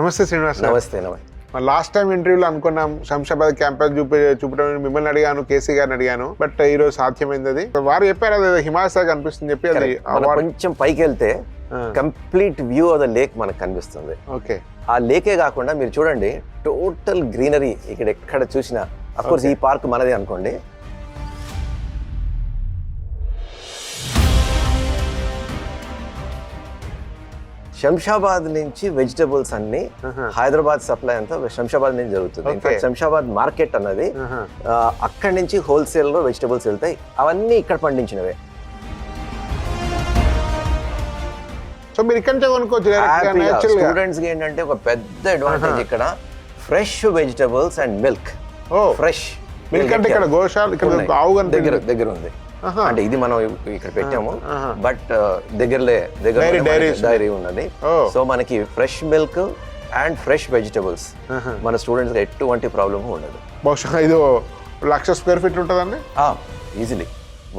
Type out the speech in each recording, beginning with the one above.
నమస్తే శ్రీనివాస్ గారు. నమస్తే నమస్తే. లాస్ట్ టైం ఇంటర్వ్యూలో అనుకున్నాం శంషాబాద్ క్యాంపస్ చూపడం మిమ్మల్ని అడిగాను, కేసీ గారిని అడిగాను, బట్ ఈ రోజు సాధ్యమైంది. అది వారు చెప్పారు అది హిమాలయ కనిపిస్తుంది చెప్పి అది కొంచెం పైకి వెళ్తే complete view of the lake మనకు కనిపిస్తుంది. ఓకే, ఆ లేకే కాకుండా మీరు చూడండి టోటల్ గ్రీనరీ ఇక్కడ ఎక్కడ చూసినా. అఫ్ కోర్స్ ఈ పార్క్ మనది అనుకోండి. శంషాబాద్ నుంచి వెజిటబుల్స్ అన్ని హైదరాబాద్ సప్లై అంతా శంషాబాద్ నుంచి జరుగుతుంది. ఇన్ఫాక్ట్ శంషాబాద్ మార్కెట్ అన్నది అక్కడి నుంచి హోల్సేల్ లో వెజిటబుల్స్ వెళ్తాయి. అవన్నీ ఇక్కడ పండించినవే. సో మీరు ఇక్కడ నుంచి కొనుక్కోవచ్చు. స్టూడెంట్స్ కి ఏంటంటే ఒక పెద్ద అడ్వాంటేజ్ ఇక్కడ fresh vegetables and milk. Fresh milk అంటే ఇక్కడ గోశాల ఇక్కడ ఆవు దగ్గర ఉంది. అంటే ఇది మనం ఇక్కడ పెట్టాము, బట్ దగ్గర డైరీ ఉన్నది. సో మనకి fresh milk and fresh vegetables మన స్టూడెంట్స్ ఎటువంటి ప్రాబ్లమ్ ఉండదు. బహుశా ఇది 1,00,000 స్క్వేర్ ఫీట్ ఉంటుందండి easily.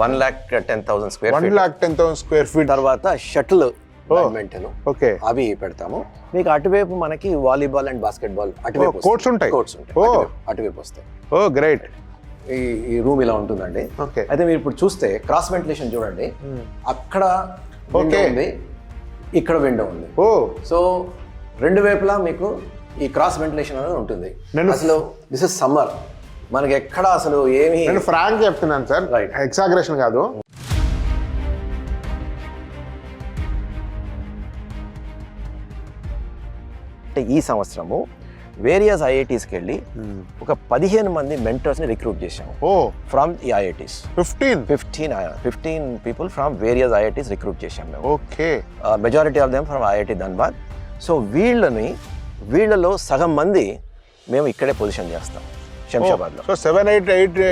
1,10,000 square feet. 1,10,000 square feet. తర్వాత షటిల్ బ్యాడ్మింటన్ ఓకే అవి పెడతాము. మీకు అటువైపు మనకి వాలీబాల్ అండ్ బాస్కెట్ బాల్ అటువైపు కోర్ట్స్ ఉంటాయి. అటువైపు వస్తాయి. ఓ గ్రేట్. ఈ రూమ్ ఇలా ఉంటుందండి. అయితే మీరు ఇప్పుడు చూస్తే క్రాస్ వెంటిలేషన్ చూడండి. అక్కడ విండో ఉంది, ఇక్కడ విండో ఉంది. సో రెండు వైపులా మీకు ఈ క్రాస్ వెంటిలేషన్ అనేది ఉంటుంది. అసలు దిస్ ఇస్ సమ్మర్, మనకి ఎక్కడ అసలు ఏమి. నేను ఫ్రాంక్ చెప్తున్నాను సార్, ఎగ్జాగరేషన్ కాదు. అంటే ఈ సంవత్సరము వేరియస్ ఐఐటీస్కి వెళ్ళి ఒక 15 మంది మెంటర్స్ని రిక్రూట్ చేశాము ఫ్రమ్ ఈ IITs. 15 people from various IITs recruit చేశాము మేము. Okay, majority of them from IIT Dhanbad. So వీళ్ళలో సగం మంది మేము ఇక్కడే పొజిషన్ చేస్తాం శంషాబాద్లో. So 7-8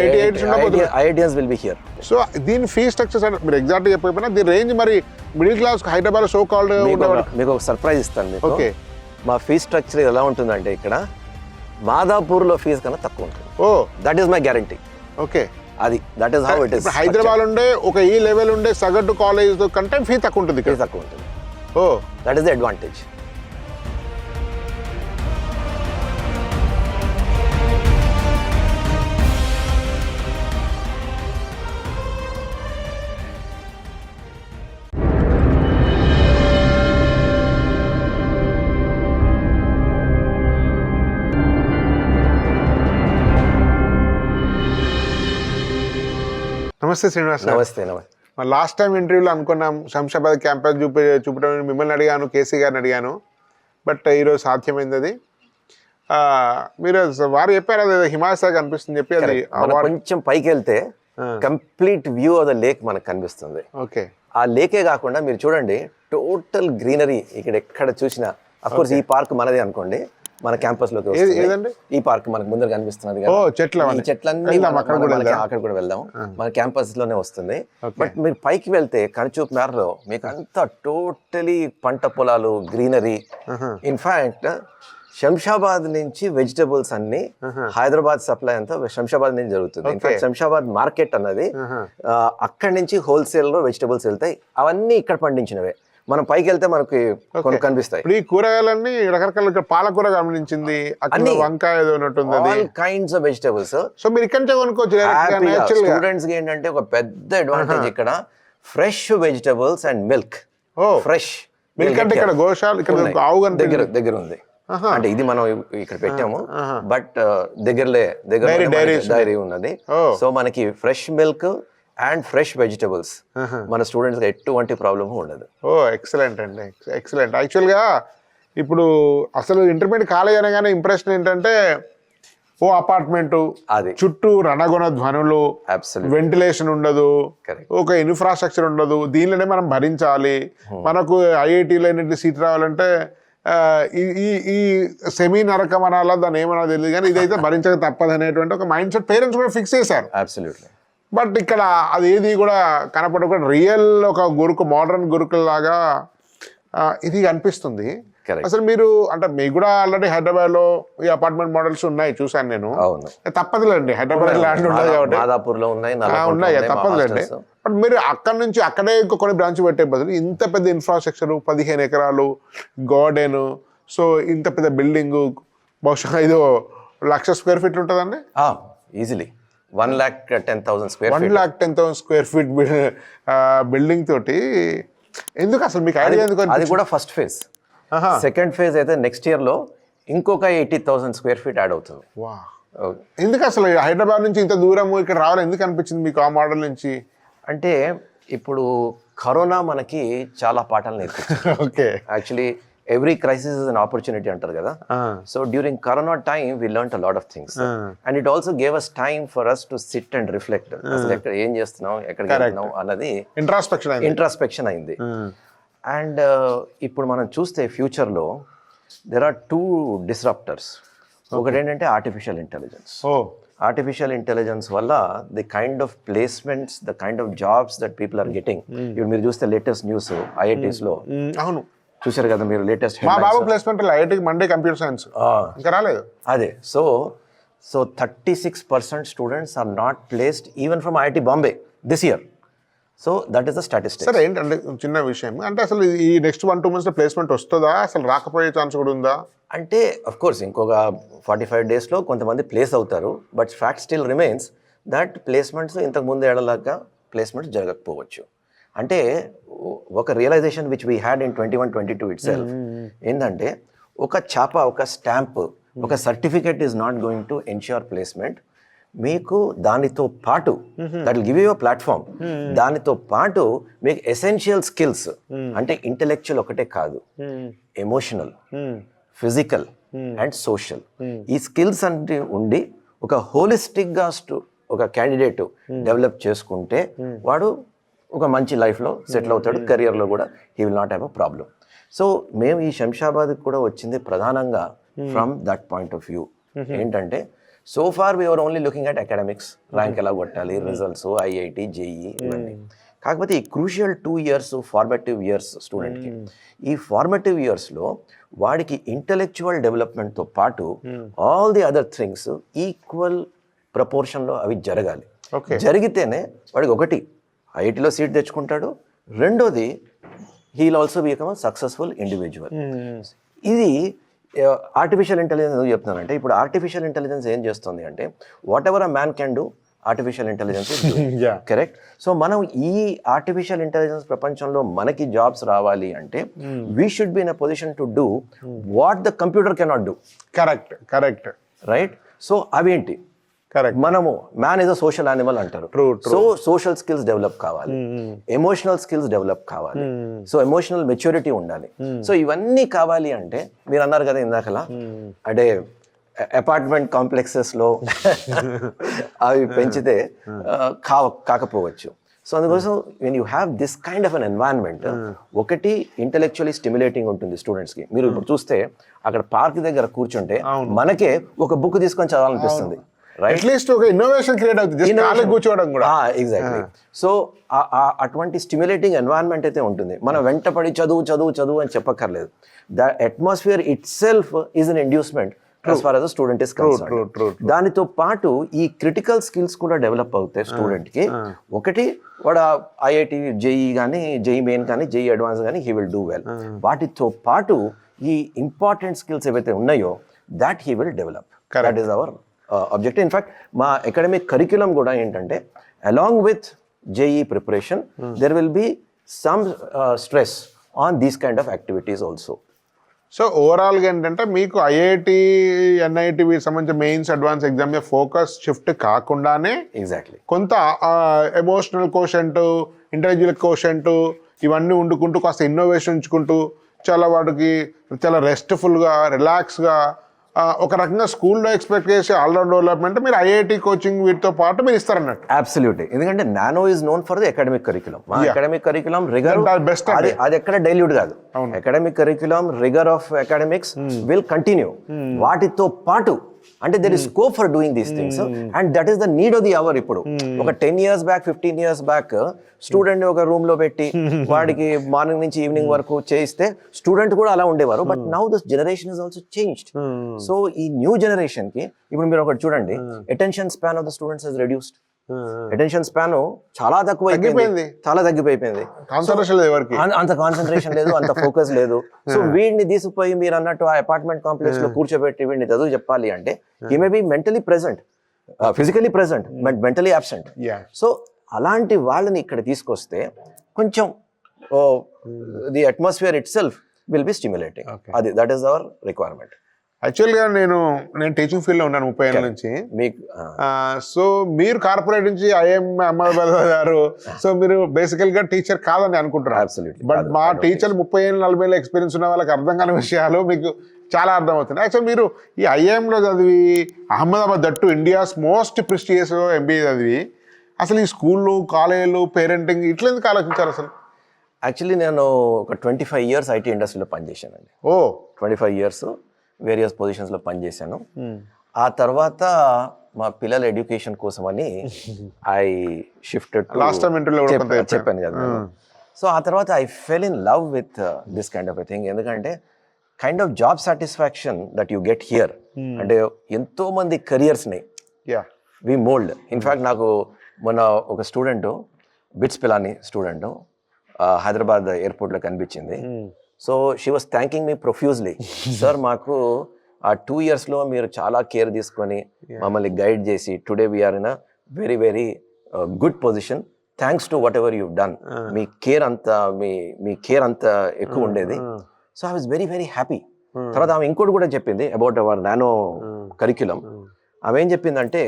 IITians will be here. So దీని ఫీ స్ట్రక్చర్ సార్ మీరు ఎగ్జాక్ట్గా చెప్పకపోయినా దీని రేంజ్ మరి middle class Hyderabad so called. మీకు ఒక సర్ప్రైజ్ ఇస్తాను మీకు. ఓకే, మా ఫీ స్ట్రక్చర్ ఎలా ఉంటుందంటే ఇక్కడ మాదాపూర్లో ఫీజు కన్నా తక్కువ ఉంటుంది. That is my guarantee. Okay, అది that is how it is. Hyderabad ఉండే ఒక ఈ లెవెల్ ఉండే సగటు కాలేజ్ కంటే ఫీ తక్కువ ఉంటుంది. ఫీ తక్కువ ఉంటుంది. That is the advantage. నమస్తే శ్రీనివాస్. నమస్తే. లాస్ట్ టైం ఇంటర్వ్యూలో అనుకున్నాం శంషాబాద్ క్యాంపస్ చూపడం మిమ్మల్ని అడిగాను, కేసీ గారిని అడిగాను, బట్ ఈరోజు సాధ్యమైంది. అది మీరు వారు చెప్పారు అది హిమాలయ కనిపిస్తుంది చెప్పి అది కొంచెం పైకి వెళ్తే complete view of the lake మనకు కనిపిస్తుంది. ఓకే, ఆ లేకే కాకుండా మీరు చూడండి టోటల్ గ్రీనరీ ఇక్కడ ఎక్కడ చూసినా. అఫ్ కోర్స్ ఈ పార్క్ మనది అనుకోండి, మన క్యాంపస్ లోకి. ఈ పార్క్ మనకు ముందర కనిపిస్తున్నది కదా, చెట్లన్నీ అక్కడ కూడా వెళ్దాం. మన క్యాంపస్ లోనే వస్తుంది. బట్ మీరు పైకి వెళ్తే కనుచూపు మేరలో మీకు అంతా టోటలీ పంట పొలాలు, గ్రీనరీ. ఇన్ఫాక్ట్ శంషాబాద్ నుంచి వెజిటబుల్స్ అన్ని హైదరాబాద్ సప్లై అంతా శంషాబాద్ నుంచి జరుగుతుంది. ఇన్ఫాక్ట్ శంషాబాద్ మార్కెట్ అన్నది అక్కడి నుంచి హోల్సేల్ లో వెజిటబుల్స్ వెళ్తాయి. అవన్నీ ఇక్కడ పండించినవే. మనం పైకి వెళ్తే మనకి కనిపిస్తాయి. ఈ కూరగాయలన్నీ రకరకాల పాలకూర గమనించింది, వంకాయ all kinds of vegetables. So మీరు ఇక్కడ నుంచి కొనుక్కోవచ్చు. స్టూడెంట్స్ కి ఏంటంటే ఒక పెద్ద అడ్వాంటేజ్ ఇక్కడ fresh vegetables and milk. Fresh milk అంటే ఇక్కడ గోశాల ఇక్కడ ఆవు దగ్గర ఉంది. అంటే ఇది మనం ఇక్కడ పెట్టాము, బట్ దగ్గర డైరీ ఉన్నది. సో మనకి fresh milk and fresh vegetables మన స్టూడెంట్స్ ఎటువంటి ప్రాబ్లమ్ ఉండదు. ఎక్సలెంట్ అండి, ఎక్సలెంట్. యాక్చువల్గా ఇప్పుడు అసలు ఇంటర్మీడియట్ కాలేజ్ అనగానే ఇంప్రెషన్ ఏంటంటే అపార్ట్మెంట్, చుట్టూ రణగొణ ధ్వనులు, వెంటిలేషన్ ఉండదు, ఒక ఇన్ఫ్రాస్ట్రక్చర్ ఉండదు, దీనిలోనే మనం భరించాలి. మనకు ఐఐటీలో సీట్ రావాలంటే ఈ సెమీ నరకం అనాలా, దాన్ని ఏమన్నా తెలియదు, కానీ ఇదైతే భరించక తప్పదు అనేటువంటి ఒక మైండ్ సెట్ పేరెంట్స్ కూడా ఫిక్స్ చేశారు. అబ్సల్యూట్లీ. బట్ ఇక్కడ అది ఏది కూడా కనపడకుండా రియల్ ఒక గురుకు, మోడర్న్ గురుకుల లాగా ఇది అనిపిస్తుంది. అసలు మీరు అంటే మీకు కూడా ఆల్రెడీ హైదరాబాద్ లో ఈ అపార్ట్మెంట్ మోడల్స్ ఉన్నాయి, చూసాను నేను. తప్పదులేండి, హైదరాబాద్ ల్యాండ్ ఉండదు కాబట్టి ఉన్నాయి, తప్పదులేండి. బట్ మీరు అక్కడ నుంచి అక్కడే ఇంకో కొన్ని బ్రాంచ్ పెట్టే బదులు ఇంత పెద్ద ఇన్ఫ్రాస్ట్రక్చర్, 15 ఎకరాలు గార్డెన్, సో ఇంత పెద్ద బిల్డింగ్ బహుశా ఇది 1,00,000 స్క్వేర్ ఫీట్ ఉంటుందండి. Easily 1,10,000 square 1,10,000 square feet building తోటి ఎందుకు అసలు మీకు ఐడియా ఎందుకు? అది కూడా ఫస్ట్ ఫేజ్. సెకండ్ ఫేజ్ అయితే నెక్స్ట్ ఇయర్ లో ఇంకొక 80,000 స్క్వేర్ ఫీట్ యాడ్ అవుతుంది. వా, ఎందుకు అసలు హైదరాబాద్ నుంచి ఇంత దూరం ఇక్కడ రావాలి ఎందుకు అనిపించింది మీకు ఆ మోడల్ నుంచి? అంటే ఇప్పుడు కరోనా మనకి చాలా పాఠాలు నేర్పించింది. Okay, actually every crisis is an opportunity అంటారు కదా. So during corona time we learned a lot of things and it also gave us time for us to sit and reflect. అసలు ఎక్కడ ఏం చేస్తున్నాం, ఎక్కడికి వెళ్తున్నాం అన్నది ఇంట్రాస్పెక్షన్ అయింది. అండ్ ఇప్పుడు మనం చూస్తే ఫ్యూచర్లో దెర్ ఆర్ 2 డిస్రప్టర్స్. ఒకటి ఏంటంటే ఆర్టిఫిషియల్ ఇంటెలిజెన్స్. ఆర్టిఫిషియల్ ఇంటెలిజెన్స్ వల్ల the kind of placements, the kind of jobs that people are getting. ఇప్పుడు మీరు చూస్తే లేటెస్ట్ న్యూస్ ఐఐటీస్ లో, అవును చూసారు కదా మీరు లేటెస్ట్. మా బాబు ప్లేస్మెంట్ ఐఐటీకి మండే కంప్యూటర్ సైన్స్ ఇంకా రాలేదు. అదే so 36% students are not placed even from IIT Bombay this year. So that is the statistics. సరే, ఏంటంటే చిన్న విషయం అంటే అసలు ఈ నెక్స్ట్ 1-2 months ప్లేస్మెంట్ వస్తుందా, అసలు రాకపోయే ఛాన్స్ కూడా ఉందా? అంటే అఫ్ కోర్స్ ఇంకొక 45 daysలో కొంతమంది ప్లేస్ అవుతారు. But fact still remains that placements ఇంతకు ముందు ఏడలాగా ప్లేస్మెంట్స్ జరగకపోవచ్చు. అంటే ఒక realisation which we had in 21-22 itself ఏంటంటే ఒక ఛాప, ఒక స్టాంప్, ఒక certificate is not going to ensure placement. మీకు దానితో పాటు that will give you a platform. దానితో పాటు మీకు ఎసెన్షియల్ స్కిల్స్ అంటే ఇంటెలెక్చువల్ ఒకటే కాదు, ఎమోషనల్, ఫిజికల్ అండ్ సోషల్, ఈ స్కిల్స్ అంటే ఉండి ఒక హోలిస్టిక్గా ఒక క్యాండిడేట్ డెవలప్ చేసుకుంటే వాడు ఒక మంచి లైఫ్లో సెటిల్ అవుతాడు, కెరియర్లో కూడా he will not have a problem. So మేము ఈ శంషాబాద్కి కూడా వచ్చింది ప్రధానంగా from that point of view. ఏంటంటే so far we are only looking at academics, rank ఎలా కొట్టాలి, రిజల్ట్స్, ఐఐటి, జేఈ ఇవన్నీ. కాకపోతే ఈ క్రూషియల్ 2 years ఫార్మేటివ్ ఇయర్స్ స్టూడెంట్కి, ఈ ఫార్మేటివ్ ఇయర్స్లో వాడికి ఇంటెలెక్చువల్ డెవలప్మెంట్తో పాటు all the other things equal ప్రపోర్షన్లో అవి జరగాలి. జరిగితేనే వాడికి ఒకటి ఐఐటిలో సీట్ తెచ్చుకుంటాడు, రెండోది he will also become a successful individual. ఇది ఆర్టిఫిషియల్ ఇంటెలిజెన్స్ ఎందుకు చెప్తున్నానంటే ఇప్పుడు ఆర్టిఫిషియల్ ఇంటెలిజెన్స్ ఏం చేస్తుంది అంటే whatever a man can do artificial intelligence correct. So మనం ఈ ఆర్టిఫిషియల్ ఇంటెలిజెన్స్ ప్రపంచంలో మనకి జాబ్స్ రావాలి అంటే we should be in a position to do what the computer cannot do. Correct right. So అవేంటి, మనము man is a social animal అంటారు. సో సోషల్ స్కిల్స్ డెవలప్ కావాలి, ఎమోషనల్ స్కిల్స్ డెవలప్ కావాలి, సో ఎమోషనల్ మెచ్యూరిటీ ఉండాలి. So ఇవన్నీ కావాలి అంటే మీరు అన్నారు కదా ఇందాకలా, అంటే అపార్ట్మెంట్ కాంప్లెక్సెస్ లో అవి పెంచితే కాకపోవచ్చు. సో అందుకోసం when you have this kind of an environment, ఒకటి ఇంటెలెక్చువల్లీ స్టిమ్యులేటింగ్ ఉంటుంది స్టూడెంట్స్కి. మీరు ఇప్పుడు చూస్తే అక్కడ పార్క్ దగ్గర కూర్చుంటే మనకే ఒక బుక్ తీసుకొని చదవాలనిపిస్తుంది. అట్లీస్ట్ ఒక ఇన్నోవేషన్ క్రియేట్ అవుతుంది కూర్చోవడం కూడా. ఎగ్జాక్ట్లీ. సో అటువంటి స్టిమ్యులేటింగ్ ఎన్వైరన్మెంట్ అయితే ఉంటుంది. మనం వెంటపడి చదువు అని చెప్పక్కర్లేదు. The atmosphere it self is an inducement as far as the student is concerned. దానితో పాటు ఈ క్రిటికల్ స్కిల్స్ కూడా డెవలప్ అవుతాయి స్టూడెంట్ కి. ఒకటి వాడు ఐఐటి, జేఈ కానీ, జేఈ మెయిన్ కానీ, జేఈ అడ్వాన్స్ కానీ హీ విల్ డూ వెల్. వాటితో పాటు ఈ ఇంపార్టెంట్ స్కిల్స్ ఏవైతే ఉన్నాయో that he will develop. That is hour objective. In fact మా అకాడమిక్ కరిక్యులం కూడా ఏంటంటే along with JEE preparation there will be some stress on these kind of activities also. So ఓవరాల్గా ఏంటంటే మీకు ఐఐటి, ఎన్ఐటి వీటికి సంబంధించిన మెయిన్స్, అడ్వాన్స్ ఎగ్జామ్ మీద focus shift కాకుండానే ఎగ్జాక్ట్లీ కొంత ఎమోషనల్ కోషెంట్, ఇంటెలెక్చువల్ కోషెంట్ ఇవన్నీ వండుకుంటూ కాస్త ఇన్నోవేషన్ ఉంచుకుంటూ చాలా వాటికి చాలా రెస్ట్ఫుల్గా, రిలాక్స్గా ఒక రకంగా స్కూల్లో ఎక్స్పెక్ట్ చేసే ఆల్రౌండ్ డెవలప్మెంట్ మీరు ఐఐటి కోచింగ్ వీటితో పాటు మీరు ఇస్తారన్నట్టు. అబ్సల్యూట్లీ. ఎందుకంటే Nano is known for the academic curriculum. Academic curriculum rigour best, అది ఎక్కడ డైల్యూట్ కాదు. Academic curriculum rigour of academics will continue. వాటితో పాటు అంటే there is scope for doing these things and that is the need of the hour. ఇప్పుడు ఒక 10 years back, 15 years back student ఒక room లో పెట్టి వాడికి మార్నింగ్ నుంచి ఈవినింగ్ వరకు చేయిస్తే స్టూడెంట్ కూడా అలా ఉండేవారు. But now this generation is also changed. So ఈ న్యూ జనరేషన్ కి ఇప్పుడు మీరు ఒకటి చూడండి, attention span of the students is reduced. Attention span చాలా తక్కువ అయిపోయింది, చాలా తగ్గిపోయింది. కాన్సంట్రేషన్ లేదు ఎవరికి, అంత కాన్సన్ట్రేషన్ లేదు, అంత ఫోకస్ లేదు. సో వీడిని తీసుకుపోయి మీరు అన్నట్టు ఆ అపార్ట్మెంట్ కాంప్లెక్స్ లో కూర్చోబెట్టి వీడిని చదువు చెప్పాలి అంటే he may be mentally present, physically present but mentally absent. So అలాంటి వాళ్ళని ఇక్కడ తీసుకొస్తే కొంచెం the atmosphere it self will be stimulating. అది దట్ ఈస్ అవర్ రిక్వైర్మెంట్. యాక్చువల్గా నేను టీచింగ్ ఫీల్డ్లో ఉన్నాను 30 ఏళ్ళ నుంచి. మీకు సో మీరు కార్పొరేట్ నుంచి ఐఎం అహ్మదాబాద్ గారు, సో మీరు బేసికల్గా టీచర్ కాదని అనుకుంటున్నారు. బట్ మా టీచర్ 30 ఏళ్ళు 40 ఏళ్ళ ఎక్స్పీరియన్స్ ఉన్న వాళ్ళకి అర్థం కాని విషయాలు మీకు చాలా అర్థం అవుతుంది. యాక్చువల్ మీరు ఈ ఐఎంలో చదివి Ahmedabad that India's most prestigious MBA చదివి అసలు ఈ స్కూళ్ళు కాలేజీలు పేరెంటింగ్ ఇట్లా ఎందుకు ఆలోచించారు అసలు? యాక్చువల్లీ నేను ఒక 25 years ఐటీ ఇండస్ట్రీలో పనిచేశానండి. 25 years వేరియస్ పొజిషన్స్లో పనిచేశాను. ఆ తర్వాత మా పిల్లల ఎడ్యుకేషన్ కోసం అని ఐ షిఫ్టెడ్ చెప్పాను కదా. సో ఆ తర్వాత I fell in love with this kind of a thing. ఎందుకంటే kind of job satisfaction that you get here, అంటే ఎంతో మంది కెరియర్స్ని వి మోల్డ్. ఇన్ఫ్యాక్ట్ నాకు మొన్న ఒక student, bits Pilani student, Hyderabad ఎయిర్పోర్ట్లో కనిపించింది. So she was thanking me profusely. Sir మాకు ఆ 2 yearsలో మీరు చాలా కేర్ తీసుకొని మమ్మల్ని గైడ్ చేసి today we are in a very very good position thanks to whatever you done. మీ కేర్ అంత ఎక్కువ ఉండేది. So I was very very happy. తర్వాత ఆమె ఇంకోటి కూడా చెప్పింది అబౌట్ అవర్ నానో కరిక్యులం. ఆమె ఏం చెప్పిందంటే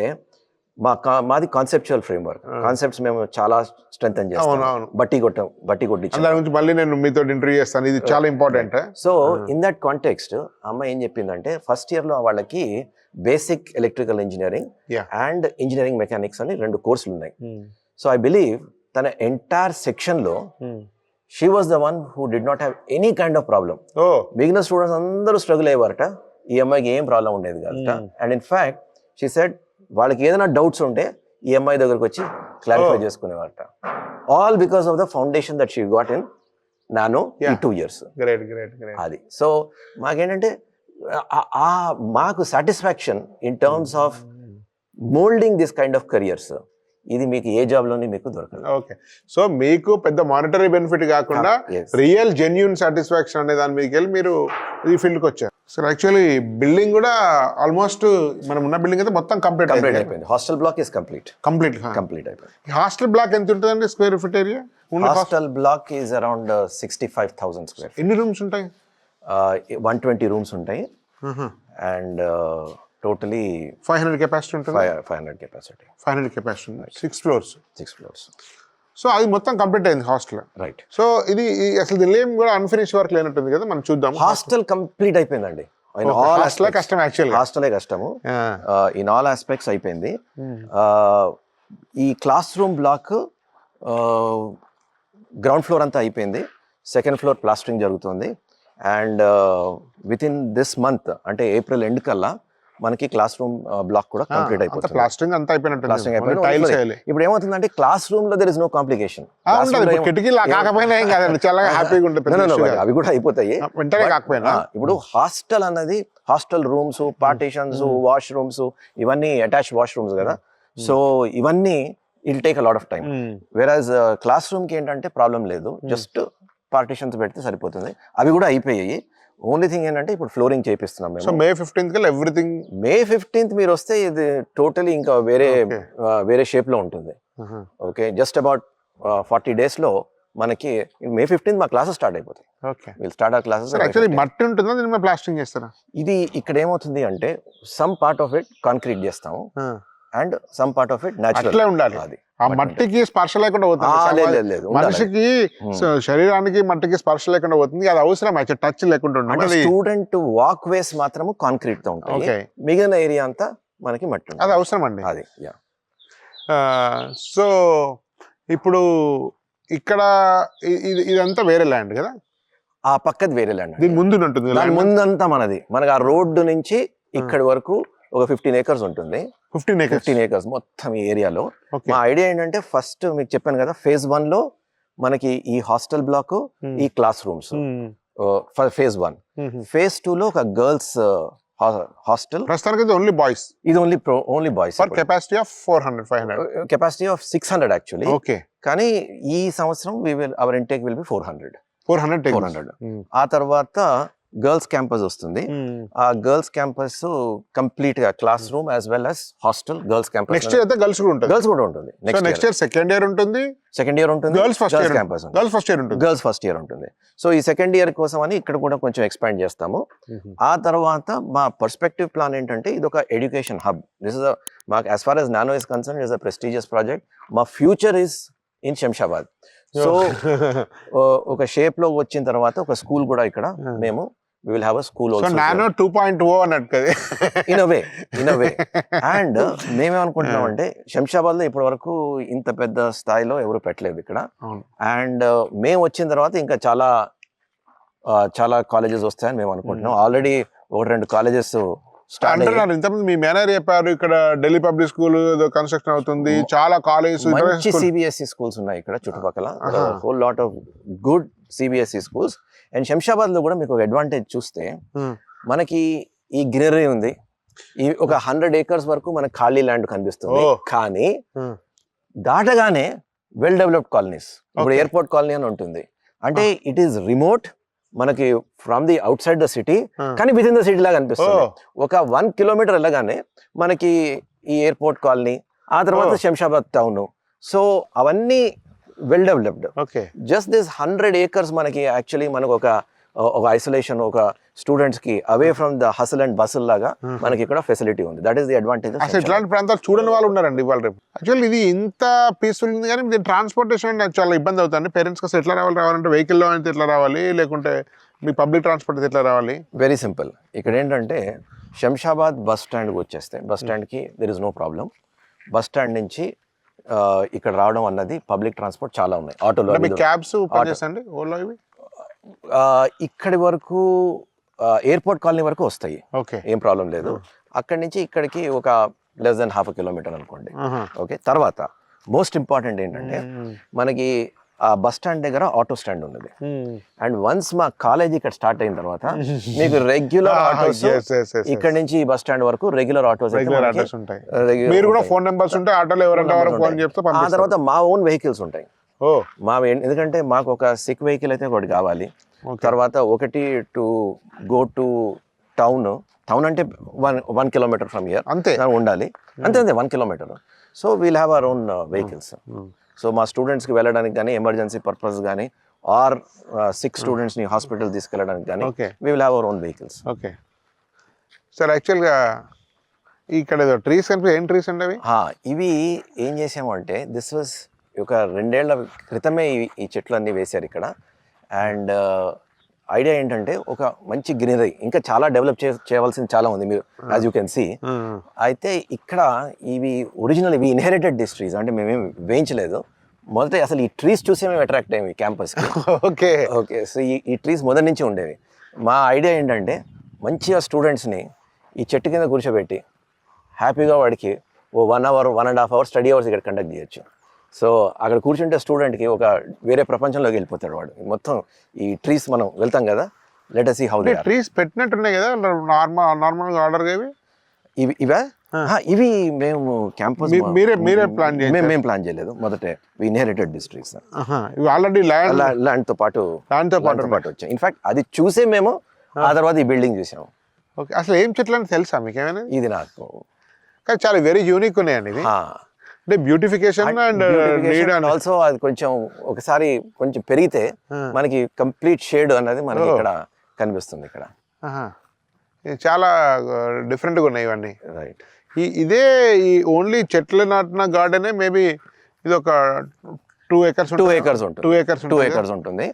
మాది కాన్సెప్చువల్ ఫ్రేమ్వర్క్, కాన్సెప్ట్స్ మేము చాలా స్ట్రెంథెన్ చేస్తాం, బట్టి కొట్టి. మళ్ళీ నేను మీతో ఇంటర్వ్యూ చేస్తాను, ఇది చాలా important. So in that context అమ్మ ఏం చెప్పిందంటే ఫస్ట్ ఇయర్లో వాళ్ళకి basic electrical engineering and engineering mechanics అని 2 కోర్సులు ఉన్నాయి. సో ఐ బిలీవ్ తన ఎంటైర్ సెక్షన్లో she was the one who did not have any kind of problem. మిగిలిన స్టూడెంట్స్ అందరూ స్ట్రగుల్ అయ్యేవారట, ఈ అమ్మాయికి ఏం ప్రాబ్లం ఉండేది కాదట. And in fact she said వాళ్ళకి ఏదైనా డౌట్స్ ఉంటే ఈ అమ్మాయి దగ్గరకు వచ్చి clarify చేసుకునేవారట. All because of the foundation that she got in nano ఈ 2 years. అది సో మాకేంటంటే మాకు satisfaction in terms of moulding this kind of careers. ఇది మీకు ఏ జాబ్లోనే మీకు దొరకదు. ఓకే, సో మీకు పెద్ద మానిటరీ బెనిఫిట్ కాకుండా రియల్ జెన్యూన్ సాటిస్ఫాక్షన్ అనే దాని మీదకి వెళ్ళి మీరు ఈ ఫీల్డ్కి వచ్చారు. సో యాక్చువల్లీ బిల్డింగ్ కూడా ఆల్మోస్ట్ మనం ఉన్న బిల్డింగ్ అయితే మొత్తం కంప్లీట్ అయిపోయింది. హాస్టల్ బ్లాక్ ఇస్ కంప్లీట్ అయిపోయింది. హాస్టల్ బ్లాక్ ఎంత ఉంటుందండి square feet area? Hostel block is around 65,000 square feet. ఎన్ని రూమ్స్ ఉంటాయి? 120 rooms ఉంటాయి. అండ్ టోటలీ 500 కెపాసిటీ ఉంటుంది. 500 కెపాసిటీ 6 floors. సో అది మొత్తం కంప్లీట్ అయింది హాస్టల్, రైట్? సో ఇది అసలు దీనిలో ఏం కూడా అన్ఫినిష్ వర్క్ లేనట్టుంది కదా, మనం చూద్దాం. హాస్టల్ కంప్లీట్ అయిపోయిందండి. కష్టం యాక్చువల్లీ, హాస్టలే కష్టము. ఇన్ ఆల్ ఆస్పెక్ట్స్ అయిపోయింది. ఈ classroom block ground floor అంతా అయిపోయింది. 2nd floor ప్లాస్టరింగ్ జరుగుతుంది. And within this month అంటే ఏప్రిల్ ఎండ్ కల్లా మనకి క్లాస్ రూమ్ బ్లాక్ కూడా కంప్లీట్ అయిపోతుంది. ప్లాస్టరింగ్ అంతా అయిపోయినట్టు. ఇప్పుడు ఏమవుతుందంటే క్లాస్ రూమ్ లో దర్ ఇస్ నో కాంప్లికేషన్. అవి కూడా అయిపోతాయి. ఇప్పుడు హాస్టల్ అన్నది hostel rooms, partitions, washroom, ఇవన్నీ అటాచ్ వాష్ రూమ్స్ కదా. సో ఇవన్నీ it take a lot of time. Whereas class room కి ఏంటంటే ప్రాబ్లం లేదు, జస్ట్ పార్టీషన్స్ పెడితే సరిపోతుంది. అవి కూడా అయిపోయాయి. ఓన్లీ థింగ్ ఏంటంటే ఇప్పుడు ఫ్లోరింగ్ చేపిస్తున్నాం మేము. So May 15th everything. May 15th మీరు వస్తే ఇది టోటలీ ఇంకా వేరే షేప్ లో ఉంటుంది. ఓకే, జస్ట్ అబౌట్ 40 days లో మనకి May 15th మా క్లాసెస్ స్టార్ట్ అయిపోతాయి. Okay, will start our classes. Actually మట్టి ఉంటుందా దీని మీద ప్లాస్టరింగ్ చేస్తారా? ఇది ఇక్కడ ఏమవుతుంది అంటే some part of it concrete చేస్తాము and some part of it natural ఉండాలి. అది ఆ మట్టికి స్పర్శ లేకుండా పోతుంది. మనిషికి శరీరానికి మట్టికి స్పర్శ లేకుండా పోతుంది, అది అవసరం. టచ్ లేకుండా ఉంటుంది. స్టూడెంట్ వాక్ వేస్ మాత్రము కాంక్రీట్ తో ఉంటాయి, మిగిలిన ఏరియా అంతా మనకి మట్టి. అది అవసరం అండి. అది సో ఇప్పుడు ఇక్కడ ఇదంతా వేరే ల్యాండ్ కదా, ఆ పక్కది వేరే ల్యాండ్. దీని ముందు ఉంటుంది, దాని ముందంతా మనది. మనకి ఆ రోడ్డు నుంచి ఇక్కడి వరకు ఒక 15 acres ఉంటుంది. 15 acres మొత్తం ఈ ఏరియాలో. మా ఐడియా ఏంటంటే ఫస్ట్ మీకు చెప్పాను కదా, phase 1 లో మనకి ఈ హాస్టల్ బ్లాక్, ఈ క్లాస్ రూమ్స్, phase 1. phase 2 లో ఒక గర్ల్స్ హాస్టల్. ప్రస్తుతానికి ఓన్లీ బాయ్స్. ఇది only boys. For capacity of 400 500. Capacity of 600 actually. Okay. కానీ ఈ సంవత్సరం అవర్ ఇంటేక్ విల్ బి 400. ఆ తర్వాత గర్ల్స్ క్యాంపస్ వస్తుంది. ఆ గర్ల్స్ క్యాంపస్ కంప్లీట్ గా class room as well as hostel. Girls campus next year అయితే గర్ల్స్ కూడా ఉంటుంది. గర్ల్స్ కూడా ఉంటుంది. నెక్స్ట్ ఇయర్ సెకండ్ ఇయర్ ఉంటుంది. Girls first year campus. Girls first year ఉంటుంది. సో ఈ సెకండ్ ఇయర్ కోసం అని ఇక్కడ కూడా కొంచెం ఎక్స్పాండ్ చేస్తాము. ఆ తర్వాత మా పర్స్పెక్టివ్ ప్లాన్ ఏంటంటే ఇది ఒక ఎడ్యుకేషన్ హబ్. దిస్ ఇస్ మాకు as far as Nano is concern is a prestigious project. మా future is in Shamshabad. So ఒక షేప్ లో వచ్చిన తర్వాత ఒక స్కూల్ కూడా ఇక్కడ మేము we will have a school also. So nano 2.0 అన్నట్టు కదా. in a way. And మేమేమనుకుంటున్నాం అంటే శంషాబాద్ లో ఇప్పటి వరకు ఇంత పెద్ద స్థాయిలో ఎవరు పెట్టలేదు ఇక్కడ. అండ్ మేము వచ్చిన తర్వాత ఇంకా చాలా కాలేజెస్ వస్తాయని మేము అనుకుంటున్నాం. ఆల్రెడీ 1-2 కాలేజెస్ అంటున్నారు. ఇంతకుముందు మీ మేనేజర్ చెప్పారు ఇక్కడ ఢిల్లీ పబ్లిక్ స్కూల్ కన్స్ట్రక్షన్ అవుతుంది, చాలా కాలేజెస్, మంచి సిబిఎస్ఈ స్కూల్స్ ఉన్నాయి ఇక్కడ చుట్టుపక్కల. Whole lot of good CBSE schools. And Shamshabad లో కూడా మీకు ఒక అడ్వాంటేజ్ చూస్తే మనకి ఈ గ్రీనరీ ఉంది. ఈ ఒక 100 acres వరకు మనకి ఖాళీ ల్యాండ్ కనిపిస్తుంది. కానీ దాటగానే వెల్ డెవలప్డ్ కాలనీస్. ఇప్పుడు ఎయిర్పోర్ట్ కాలనీ అని ఉంటుంది. అంటే ఇట్ ఈస్ రిమోట్, మనకి from the out side the city, కానీ విత్ ఇన్ ద సిటీ లాగా అనిపిస్తుంది. ఒక 1 kilometer వెళ్ళగానే మనకి ఈ ఎయిర్పోర్ట్ కాలనీ, ఆ తర్వాత శంషాబాద్ టౌన్. సో అవన్నీ well developed. Just this 100 acres మనకి యాక్చువల్లీ మనకు ఒక ఐసోలేషన్, ఒక స్టూడెంట్స్ కి away from the hassle and basal లాగా మనకి ఇక్కడ ఫెసిలిటీ ఉంది. That is the advantage. అసలు ఇట్లాంటి ప్రాంతాలు చూడని వాళ్ళు ఉన్నారండి ఇవాళ రేపు. యాక్చువల్లీ ఇది ఇంత పీస్ఫుల్ ఉంది, కానీ దీని ట్రాన్స్పోర్టేషన్ నాకు చాలా ఇబ్బంది అవుతుంది. పేరెంట్స్కి అసలు ఎట్లా రావాలంటే వెహికల్లో అయితే ఎట్లా రావాలి, లేకుంటే మీ పబ్లిక్ ట్రాన్స్పోర్ట్ అయితే ఎట్లా రావాలి? Very simple. ఇక్కడ ఏంటంటే శంషాబాద్ బస్ స్టాండ్కి వచ్చేస్తే, బస్ స్టాండ్కి there is no problem. Bus stand నుంచి ఇక్కడ రావడం అన్నది పబ్లిక్ ట్రాన్స్పోర్ట్ చాలా ఉన్నాయి. ఆటోలో, క్యాబ్స్ పనిచేస్తండి, ఓలా ఇవి ఇక్కడి వరకు ఎయిర్పోర్ట్ కాలనీ వరకు వస్తాయి. ఏం ప్రాబ్లం లేదు. అక్కడి నుంచి ఇక్కడికి ఒక less than half a kilometer అనుకోండి. ఓకే. తర్వాత మోస్ట్ ఇంపార్టెంట్ ఏంటంటే మనకి ఆ బస్ స్టాండ్ దగ్గర ఆటో స్టాండ్ ఉన్నది. అండ్ వన్స్ మా కాలేజ్ ఇక్కడ స్టార్ట్ అయిన తర్వాత మీకు రెగ్యులర్ ఆటోస్ ఇక్కడ నుంచి బస్ స్టాండ్ వరకు రెగ్యులర్ ఆటోస్ ఉంటాయి. మీరు కూడా ఫోన్ నెంబర్స్ ఉంటాయి, ఆటోలో ఎవరంటే ఫోన్ చెప్తే ఆ తర్వాత మా ఓన్ వెహికల్స్ ఉంటాయి. ఎందుకంటే మాకు ఒక సిక్ వెహికల్ అయితే ఒకటి కావాలి. తర్వాత ఒకటి టు గో టు టౌన్ అంటే 1 kilometer ఫ్రమ్ హియర్ అంతే ఉండాలి. అంతే 1 kilometer. So we'll have our own vehicles. So మా స్టూడెంట్స్కి వెళ్ళడానికి కానీ, ఎమర్జెన్సీ పర్పస్ కానీ, ఆర్ సిక్ స్టూడెంట్స్ని హాస్పిటల్ తీసుకెళ్ళడానికి కానీ we will have our own vehicles. Okay sir. యాక్చువల్గా ఇక్కడ ట్రీస్ కనిపి ఏం ట్రీస్ అండి అవి? ఇవి ఏం చేసామంటే దిస్ వాజ్ ఒక 2 ఏళ్ల క్రితమే ఈ చెట్లు అన్నీ వేశారు ఇక్కడ. అండ్ ఐడియా ఏంటంటే ఒక మంచి గ్రీనరీ, ఇంకా చాలా డెవలప్ చేయవలసింది చాలా ఉంది, మీరు యాజ్ యూ కెన్ సీ. అయితే ఇక్కడ ఇవి ఒరిజినల్, ఇవి ఇన్హెరిటెడ్ దిస్ ట్రీస్. అంటే మేమేం వేయించలేదు. మొదట అసలు ఈ ట్రీస్ చూసే మేము అట్రాక్ట్ అయ్యాము క్యాంపస్కి. ఓకే. సో ఈ ట్రీస్ మొదటి నుంచి ఉండేవి. మా ఐడియా ఏంటంటే మంచిగా స్టూడెంట్స్ని ఈ చెట్టు కింద కూర్చోబెట్టి హ్యాపీగా వాడికి 1 hour 1.5 hours స్టడీ అవర్స్ ఇక్కడ కండక్ట్ చేయొచ్చు. సో అక్కడ కూర్చుంటే స్టూడెంట్కి ఒక వేరే ప్రపంచంలోకి వెళ్ళిపోతాడు వాడు. మొత్తం ఈ ట్రీస్ మనం వెళ్తాం కదా, let us see how they are. Trees పెట్టినట్టున్నాయి కదా నార్మల్గా ఆర్డర్గా ఇవి మేము క్యాంపస్ మీరే ప్లాన్ చేయాలి? మేము ప్లాన్ చేయలేదు. మొదటే వి ఇన్హెరిటెడ్ దిస్ ట్రీస్. ఇవి ఆల్రెడీ ల్యాండ్ తో పాటు వచ్చాయి. ఇన్ఫాక్ట్ అది చూసే మేము ఆ తర్వాత ఈ బిల్డింగ్ చూసాము. ఓకే. అసలు ఏం చెట్లు అని తెలుసా మీకు ఏమైనా? ఇది నాకు కానీ చాలా వెరీ యూనిక్ ఉన్నాయండి ఇవి. అంటే బ్యూటిఫికేషన్ అండ్ ఆల్సో అది కొంచెం ఒకసారి కొంచెం పెరిగితే మనకి కంప్లీట్ షేడ్ అన్నది మనకి ఇక్కడ కనిపిస్తుంది. ఇక్కడ చాలా డిఫరెంట్గా ఉన్నాయి ఇవన్నీ. రైట్. ఇదే ఈ ఓన్లీ చెట్లు నాటిన గార్డెనే మేబీ ఇది ఒక 2 acres ఉంటుంది.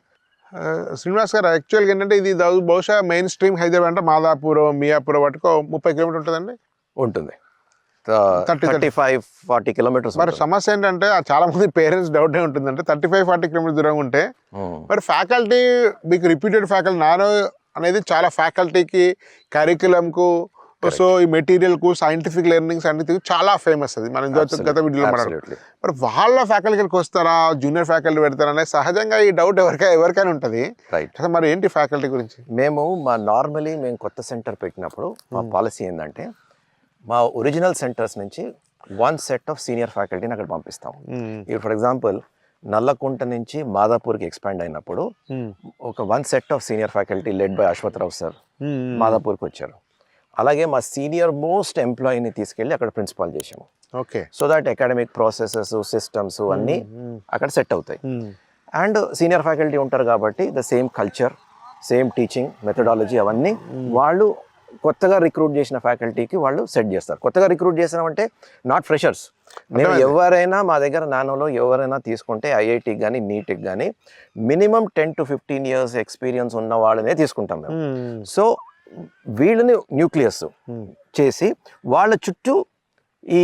శ్రీనివాస్ గారు, యాక్చువల్గా ఏంటంటే ఇది బహుశా మెయిన్ స్ట్రీమ్ హైదరాబాద్ అంటే మాదాపూర్, మియాపూర్ వాటికి 30 kilometers ఉంటుందండి. ఉంటుంది. 35-40 kilometers. మరి సమస్య ఏంటంటే చాలా మంది పేరెంట్స్ డౌట్ ఉంటుందంటే 35-40 kilometers దూరంగా ఉంటే మరి ఫ్యాకల్టీ, మీకు రిపీటెడ్ ఫ్యాకల్టీ, నానో అనేది చాలా ఫ్యాకల్టీకి, కరికులంకు, సో ఈ మెటీరియల్ కు సైంటిఫిక్ లెర్నింగ్స్ అన్ని చాలా ఫేమస్ అది మనం గత వీడియోలో మాట్లాడుతున్నాం. మరి వాళ్ళ ఫ్యాకల్టీకి వస్తారా, జూనియర్ ఫ్యాకల్టీ పెడతారా అనే సహజంగా ఈ డౌట్ ఎవరికైనా ఉంటుంది. అసలు మరి ఏంటి ఫ్యాకల్టీ గురించి? మేము మేము కొత్త సెంటర్ పెట్టినప్పుడు మా పాలసీ ఏంటంటే మా ఒరిజినల్ సెంటర్స్ నుంచి 1 set ఆఫ్ సీనియర్ ఫ్యాకల్టీని అక్కడ పంపిస్తాం. ఇప్పుడు ఫర్ ఎగ్జాంపుల్ నల్లకుంట నుంచి మాదాపూర్కి ఎక్స్పాండ్ అయినప్పుడు ఒక 1 set of senior faculty led by అశ్వత్రావు సార్ మాదాపూర్కి వచ్చారు. అలాగే మా సీనియర్ మోస్ట్ ఎంప్లాయీని తీసుకెళ్ళి అక్కడ ప్రిన్సిపాల్ చేసాము. Okay, so that academic processes, systems అన్నీ అక్కడ సెట్ అవుతాయి. అండ్ సీనియర్ ఫ్యాకల్టీ ఉంటారు కాబట్టి the same culture, same teaching methodology అవన్నీ వాళ్ళు కొత్తగా రిక్రూట్ చేసిన ఫ్యాకల్టీకి వాళ్ళు సెట్ చేస్తారు. కొత్తగా రిక్రూట్ చేసినామంటే నాట్ ఫ్రెషర్స్. మేము ఎవరైనా మా దగ్గర నానోలో ఎవరైనా తీసుకుంటే ఐఐటికి కానీ నీట్కి కానీ మినిమం 10 to 15 years ఎక్స్పీరియన్స్ ఉన్న వాళ్ళనే తీసుకుంటాం మేము. సో వీళ్ళని న్యూక్లియస్ చేసి వాళ్ళ చుట్టూ ఈ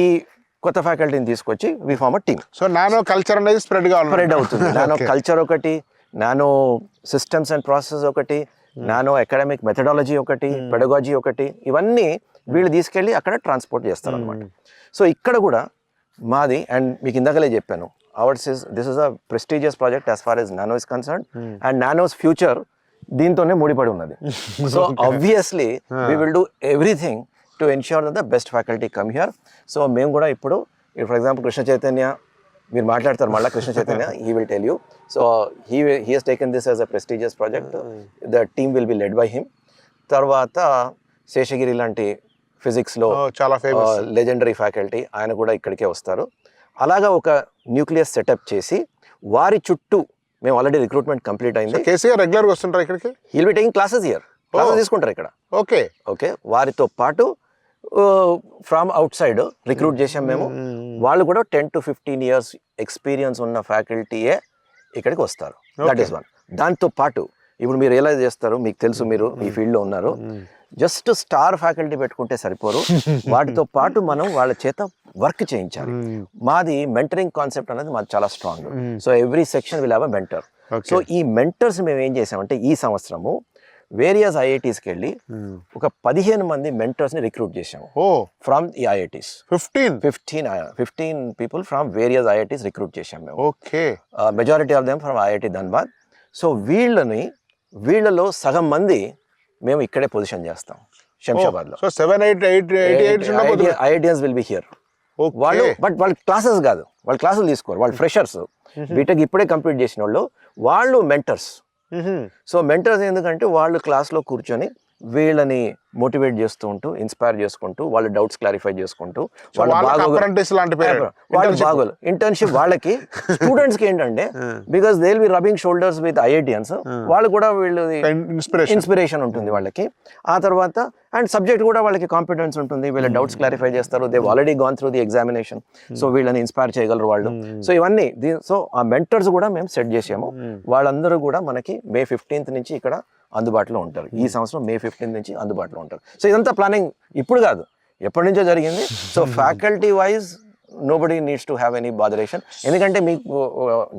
కొత్త ఫ్యాకల్టీని తీసుకొచ్చి we form a team. So Nano culture అనేది స్ప్రెడ్ అవుతుంది. నానో కల్చర్ ఒకటి, నానో సిస్టమ్స్ అండ్ ప్రాసెస్ ఒకటి, నానో అకాడమిక్ మెథడాలజీ ఒకటి, పెడగాజీ ఒకటి, ఇవన్నీ వీళ్ళు తీసుకెళ్ళి అక్కడ ట్రాన్స్పోర్ట్ చేస్తారు అనమాట. సో ఇక్కడ కూడా మాది, అండ్ మీకు ఇందాకలే చెప్పాను, this is a prestigious project as far as Nano is concern, and Nano's future దీంతోనే ముడిపడి ఉన్నది. So obviously we will do everything to ensure that the best faculty come here. So మేము కూడా ఇప్పుడు ఫర్ ఎగ్జాంపుల్ కృష్ణ చైతన్య, మీరు మాట్లాడతారు మళ్ళీ Krishna Chaitanya, he will tell you. So he has taken this as a prestigious project. The team will be led by him. తర్వాత శేషగిరి లాంటి ఫిజిక్స్లో చాలా ఫేమస్ లెజెండరీ ఫ్యాకల్టీ, ఆయన కూడా ఇక్కడికే వస్తారు. అలాగా ఒక న్యూక్లియస్ సెటప్ చేసి వారి చుట్టూ మేము ఆల్రెడీ రిక్రూట్మెంట్ కంప్లీట్ అయింది. కేసీఆర్ రెగ్యులర్గా వస్తుంటారు ఇక్కడికి? He'll be taking classes here, classes తీసుకుంటారు ఇక్కడ. ఓకే ఓకే, వారితో పాటు ఫ్రమ్ అవుట్ సైడ్ రిక్రూట్ చేసాం మేము. వాళ్ళు కూడా 10 to 15 years ఎక్స్పీరియన్స్ ఉన్న ఫ్యాకల్టీయే ఇక్కడికి వస్తారు. That is one. దాంతో పాటు ఇప్పుడు మీరు రియలైజ్ చేస్తారు, మీకు తెలుసు మీరు ఈ ఫీల్డ్లో ఉన్నారు, జస్ట్ స్టార్ ఫ్యాకల్టీ పెట్టుకుంటే సరిపోరు, వాటితో పాటు మనం వాళ్ళ చేత వర్క్ చేయించాలి. మాది మెంటరింగ్ కాన్సెప్ట్ అనేది మాది చాలా strong. So every section will have a mentor. So ఈ మెంటర్స్ మేము ఏం చేసామంటే ఈ సంవత్సరము వేరియస్ ఐఐటీస్కి వెళ్ళి ఒక 15 మంది మెంటర్స్ని రిక్రూట్ చేసాము ఫ్రమ్ ఈ IITs. 15 people from various IITs recruit చేసాము మేము. Okay, majority of them from IIT Dhanbad. So వీళ్ళలో సగం మంది మేము ఇక్కడే పొజిషన్ చేస్తాం శంషాబాద్లో. So 7-8 IITians will be here. వాళ్ళు వాళ్ళ క్లాసెస్ కాదు, వాళ్ళు క్లాసులు తీసుకోరు, వాళ్ళు ఫ్రెషర్స్, బీటెక్ ఇప్పుడే కంప్లీట్ చేసిన వాళ్ళు మెంటర్స్. సో మెంటర్స్ ఎందుకంటే వాళ్ళు క్లాస్లో కూర్చొని వీళ్ళని మోటివేట్ చేస్తూ ఉంటూ, ఇన్స్పైర్ చేసుకుంటూ, వాళ్ళ డౌట్స్ క్లారిఫై చేసుకుంటూ, వాళ్ళ బాగోలు ఇంటర్న్షిప్ వాళ్ళకి స్టూడెంట్స్కి ఏంటంటే because they will be rubbing shoulders with IITians, వాళ్ళు కూడా వీళ్ళది ఇన్స్పిరేషన్ ఉంటుంది వాళ్ళకి. ఆ తర్వాత అండ్ సబ్జెక్ట్ కూడా వాళ్ళకి కాన్ఫిడెన్స్ ఉంటుంది, వీళ్ళ డౌట్స్ క్లారిఫై చేస్తారు, they already gone through the examination, so వీళ్ళని ఇన్స్పైర్ చేయగలరు వాళ్ళు. సో ఇవన్నీ సో ఆ మెంటర్స్ కూడా మేము సెట్ చేసాము. వాళ్ళందరూ కూడా మనకి May 15th నుంచి ఇక్కడ అందుబాటులో ఉంటారు. ఈ సంవత్సరం May 15th నుంచి అందుబాటులో ఉంటారు. సో ఇదంతా ప్లానింగ్ ఇప్పుడు కాదు, ఎప్పటి నుంచో జరిగింది. So faculty wise nobody needs to have any botheration. ఎందుకంటే మీకు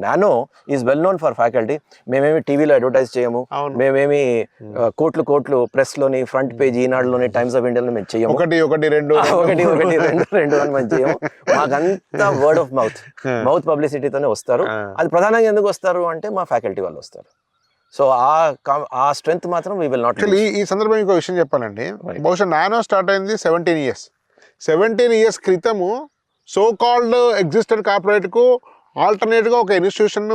Nano is well known for faculty. మేమేమి టీవీలో అడ్వర్టైజ్ చేయము, మేమేమి కోట్లు ప్రెస్లోని ఫ్రంట్ పేజ్ ఈనాడులోని టైమ్స్ ఆఫ్ ఇండియాలో మేము చేయము, ఒకటి రెండు అని మేము చేయము. మాకంతా వర్డ్ ఆఫ్ మౌత్ పబ్లిసిటీతోనే వస్తారు. అది ప్రధానంగా ఎందుకు వస్తారు అంటే మా ఫ్యాకల్టీ వాళ్ళు వస్తారు. సో ఆ స్ట్రెంగ్త్ మాత్రం వీ విల్ నాట్. ఈ సందర్భంగా ఇంకో విషయం చెప్పాలండి, బహుశా నానో స్టార్ట్ అయింది 17 years క్రితము. సో కాల్డ్ ఎగ్జిస్టెడ్ కార్పొరేట్కు ఆల్టర్నేట్గా ఒక ఇన్స్టిట్యూషన్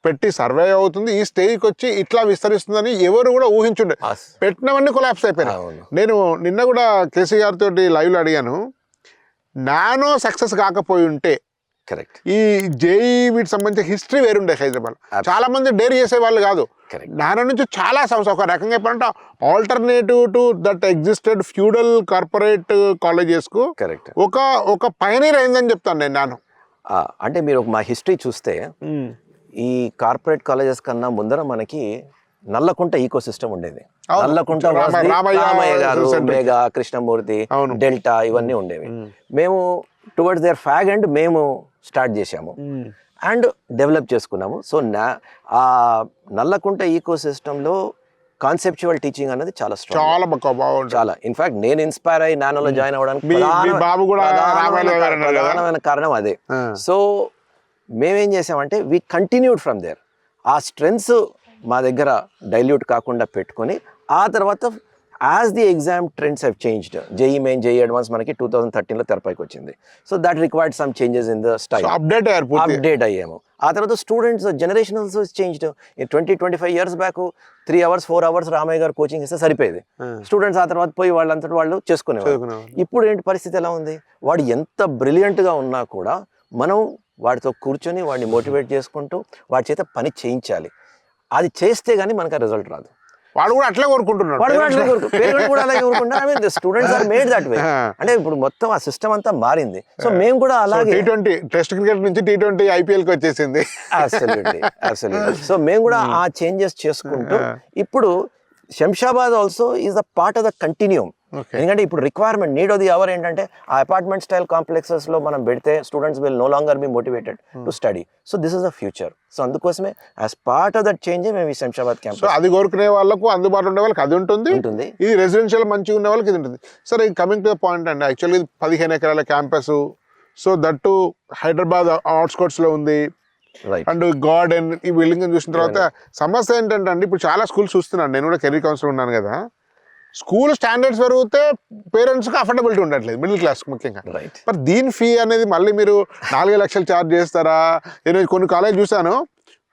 పెట్టి సర్వే అవుతుంది, ఈ స్టేజ్కి వచ్చి ఇట్లా విస్తరిస్తుందని ఎవరు కూడా ఊహించుండే. పెట్టినవన్నీ కొలాప్స్ అయిపోయినాయి. నేను నిన్న కూడా కేసీ గారితో లైవ్లో అడిగాను, నానో సక్సెస్ కాకపోయి ఉంటే కరెక్ట్ ఈ జేఈ వీటికి సంబంధించిన హిస్టరీ వేరుండే. హైదరాబాద్ చాలా మంది డేర్ చేసే వాళ్ళు కాదు, నానో నుంచి చాలా సంస్థ ఒక రకంగా చెప్పాలంటే alternative to that existed feudal corporate కాలేజెస్కు ఒక పైనీర్ అయిందని చెప్తాను నేను. నానో అంటే మీరు మా హిస్టరీ చూస్తే ఈ కార్పొరేట్ కాలేజెస్ కన్నా ముందర మనకి నల్లకుంట ఈకో సిస్టమ్ ఉండేది. నల్లకుంట రామయ్య గారు, మేఘా, కృష్ణమూర్తి, డెల్టా ఇవన్నీ ఉండేవి. మేము టువర్డ్స్ దేర్ ఫ్యాగ్ అండ్ మేము స్టార్ట్ చేసాము అండ్ డెవలప్ చేసుకున్నాము. సో ఆ నల్లకుంట ఈకో సిస్టంలో కాన్సెప్చువల్ టీచింగ్ అనేది చాలా స్ట్రాంగ్, చాలా బాగుంటుంది. చాలా. ఇన్ఫాక్ట్ నేను ఇన్స్పైర్ అయ్యి నానోలో జాయిన్ అవ్వడానికి బాబు కూడా ప్రధానమైన కారణం అదే. సో మేమేం చేసామంటే వి కంటిన్యూడ్ ఫ్రమ్ దేర్. ఆ స్ట్రెంగ్స్ మా దగ్గర డైల్యూట్ కాకుండా పెట్టుకొని ఆ తర్వాత as the exam trends have changed, JEE Main, JEE Advance మనకి 2013లో తెరపైకి వచ్చింది. So that required some changes in the style, update అయ్యాము. ఆ తర్వాత students generation also changed. 20-25 years back 3 hours 4 hours Ramayya garu coaching ఇస్తే సరిపోయేది. స్టూడెంట్స్ ఆ తర్వాత పోయి వాళ్ళంతటి వాళ్ళు చేసుకునేవారు. ఇప్పుడు ఏంటి పరిస్థితి ఎలా ఉంది? వాడు ఎంత బ్రిలియంట్గా ఉన్నా కూడా మనం వాడితో కూర్చొని వాడిని మోటివేట్ చేసుకుంటూ వాడి చేత పని చేయించాలి. అది చేస్తే గానీ మనకు ఆ రిజల్ట్ రాదు. వాడు కూడా అట్లే కోరుకుంటున్నాడు, students are made that way. అంటే ఇప్పుడు మొత్తం ఆ సిస్టమ్ అంతా మారింది. సో మేము కూడా అలాగే T20 టెస్ట్ క్రికెట్ నుంచి T20 IPL కి వచ్చేసింది. సో మేము కూడా ఆ చేంజెస్ చేసుకుంటూ ఇప్పుడు Shamshabad also is a part of the continuum. ఎందుకంటే ఇప్పుడు requirement, need of the hour ఏంటంటే ఆ అపార్ట్మెంట్ స్టైల్ కాంప్లెక్సెస్ లో మనం పెడితే students will no longer be motivated to study. So this is the future. So అందుకోసమే as part of that change మేము ఈ శంషాబాద్ క్యాంపస్. అది కోరుకునే వాళ్ళకు, అందుబాటులో ఉండే వాళ్ళకి అది ఉంటుంది. ఇది రెసిడెన్షియల్ మంచిగా ఉన్న వాళ్ళకి ఇది ఉంటుంది. సరే, కమింగ్ టు ద పాయింట్ అండి, యాక్చువల్లీ 15 ఎకరాల campus. So that Hyderabad outskirts లో ఉంది. అండ్ గార్డెన్, ఈ బిల్డింగ్ చూసిన తర్వాత సమస్య ఏంటంటే అండి, ఇప్పుడు చాలా స్కూల్స్ చూస్తున్నాను, నేను కూడా కెరీర్ కౌన్సిలర్ ఉన్నాను కదా, స్కూల్ స్టాండర్డ్స్ పెరిగితే పేరెంట్స్కి అఫోర్డబిలిటీ ఉండట్లేదు, మిడిల్ క్లాస్ ముఖ్యంగా. మరి దీని ఫీ అనేది మళ్ళీ మీరు 4 లక్షలు ఛార్జ్ చేస్తారా? నేను కొన్ని కాలేజ్ చూసాను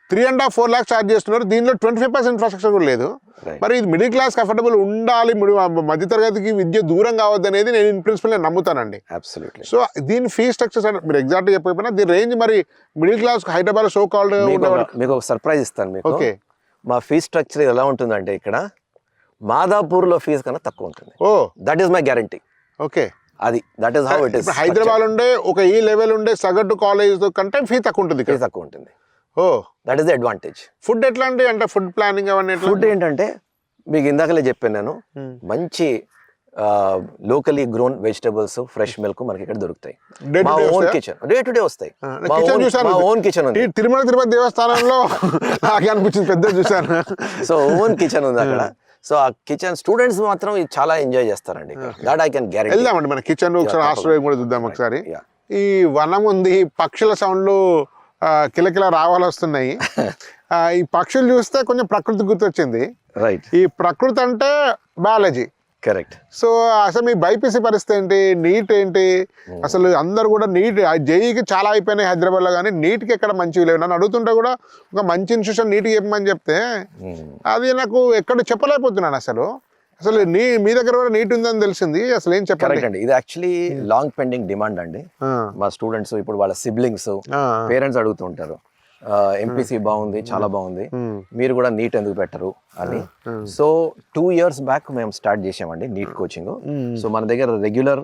3.5-4 lakhs ఛార్జ్ చేస్తున్నారు, దీనిలో 25% ఇన్ఫ్రాస్ట్రక్చర్ కూడా లేదు. మరి ఇది మిడిల్ క్లాస్కి అఫోర్డబుల్ ఉండాలి, మధ్యతరగతికి విద్య దూరం కావద్దు అనేది నేను ఇన్ ప్రిన్సిపల్ నేను నమ్ముతానండి. సో దీని ఫీ స్ట్రక్చర్ మీరు ఎగ్జాక్ట్గా చెప్పకపోయినా దీని రేంజ్ మరి middle class Hyderabad so called. మీకు ఒక సర్ప్రైజ్ ఇస్తాను మీకు. ఓకే, మా ఫీ స్ట్రక్చర్ ఎలా ఉంటుందంటే ఇక్కడ మాదాపూర్లో ఫీజు కన్నా తక్కువ ఉంటుంది. Oh, that is my guarantee. Okay, అది that is how it is. Hyderabad ఉండే ఒక ఈ లెవెల్ ఉండే సగటు కాలేజ్ కంటే ఫీ తక్కువ ఉంటుంది, ఫీ తక్కువ ఉంటుంది. Oh, that is the advantage. Food ఎట్లా అంటే ఫుడ్ ప్లానింగ్ అవన్నీ? ఫుడ్ ఏంటంటే మీకు ఇందాకలే చెప్పాను నేను, మంచి locally grown vegetables, fresh milk మనకి ఇక్కడ దొరుకుతాయి. మా own kitchen, day to day వస్తాయి. ఓన్ కిచెన్ ఉంది తిరుమల తిరుపతి దేవస్థానంలో, నాకు అనిపించింది పెద్ద చూసాను. సో ఓన్ కిచెన్ ఉంది అక్కడ. సో ఆ కిచెన్ స్టూడెంట్స్ మాత్రం చాలా ఎంజాయ్ చేస్తారండి. That I can guarantee. వెళ్దామండి మన కిచెన్ ఒకసారి, హాస్టల్ కూడా చూద్దాం ఒకసారి. ఈ వనం ఉంది, పక్షుల సౌండ్లు కిలకిల రావాలు వస్తున్నాయి. ఈ పక్షులు చూస్తే కొంచెం ప్రకృతి గుర్తొచ్చింది. రైట్, ఈ ప్రకృతి అంటే బయాలజీ. కరెక్ట్. సో అసలు మీ బైపీసీ పరిస్థితి ఏంటి, నీట్ ఏంటి? అసలు అందరు కూడా నీట్, జేఈకి చాలా అయిపోయినాయి హైదరాబాద్లో, కానీ నీట్కి ఎక్కడ మంచివి లేవు. నన్ను అడుగుతుంటే కూడా ఒక మంచి ఇన్స్టిట్యూషన్ నీట్కి చెప్పమని చెప్తే అది నాకు ఎక్కడ చెప్పలేకపోతున్నాను. అసలు మీ దగ్గర కూడా నీట్ ఉందని తెలిసింది, అసలు ఏం చెప్పాలి అండి? ఇది యాక్చువల్లీ లాంగ్ పెండింగ్ డిమాండ్ అండి. మా స్టూడెంట్స్ ఇప్పుడు వాళ్ళ సిబ్లింగ్స్, పేరెంట్స్ అడుగుతుంటారు, ఎంపీసీ బాగుంది, చాలా బాగుంది, మీరు కూడా నీట్ ఎందుకు పెట్టరు అని. సో 2 years బ్యాక్ మేము స్టార్ట్ చేసామండి నీట్ కోచింగ్. సో మన దగ్గర రెగ్యులర్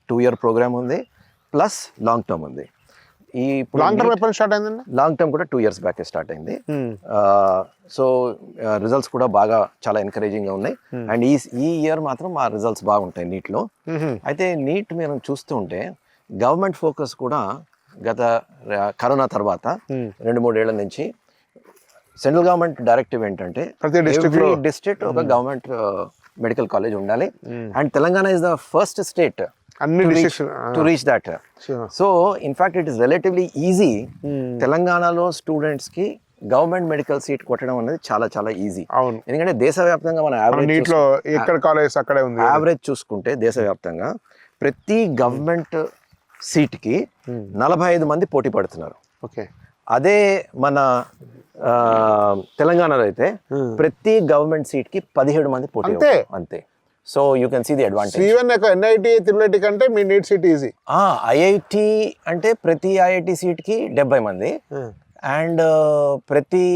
2-year ప్రోగ్రామ్ ఉంది, ప్లస్ లాంగ్ టర్మ్ ఉంది. ఈ లాంగ్ టర్మ్ ఎప్పుడు స్టార్ట్ అయిందండి? లాంగ్ టర్మ్ కూడా 2 years బ్యాక్ స్టార్ట్ అయింది. సో రిజల్ట్స్ కూడా బాగా చాలా ఎంకరేజింగ్ గా ఉన్నాయి. అండ్ ఈ ఇయర్ మాత్రం మా రిజల్ట్స్ బాగుంటాయి నీట్లో. అయితే నీట్ మనం చూస్తూ ఉంటే గవర్నమెంట్ ఫోకస్ కూడా గత కరోనా తర్వాత 2-3 ఏళ్ల నుంచి సెంట్రల్ గవర్నమెంట్ డైరెక్టివ్ ఏంటంటే ప్రతి డిస్ట్రిక్ట్ ఒక గవర్నమెంట్ మెడికల్ కాలేజ్ ఉండాలి. And Telangana is the first state to reach that. So in fact it is relatively easy. తెలంగాణలో స్టూడెంట్స్ కి గవర్నమెంట్ మెడికల్ సీట్ కొట్టడం అనేది చాలా చాలా ఈజీ. ఎందుకంటే దేశవ్యాప్తంగా మన యావరేజ్ చూసుకుంటే దేశవ్యాప్తంగా ప్రతి గవర్నమెంట్ సీట్ కి 45 మంది పోటీ పడుతున్నారు. ఓకే, అదే మన తెలంగాణలో అయితే ప్రతి గవర్నమెంట్ సీట్ కి 17 మంది పోటీ, అంతే. So you can see the advantage. Even NIT Tirupati కంటే మీ నీట్ సీట్ ఈజీ. ఐఐటి అంటే ప్రతి ఐఐటి సీట్ కి 70 మంది అండ్ ప్రతి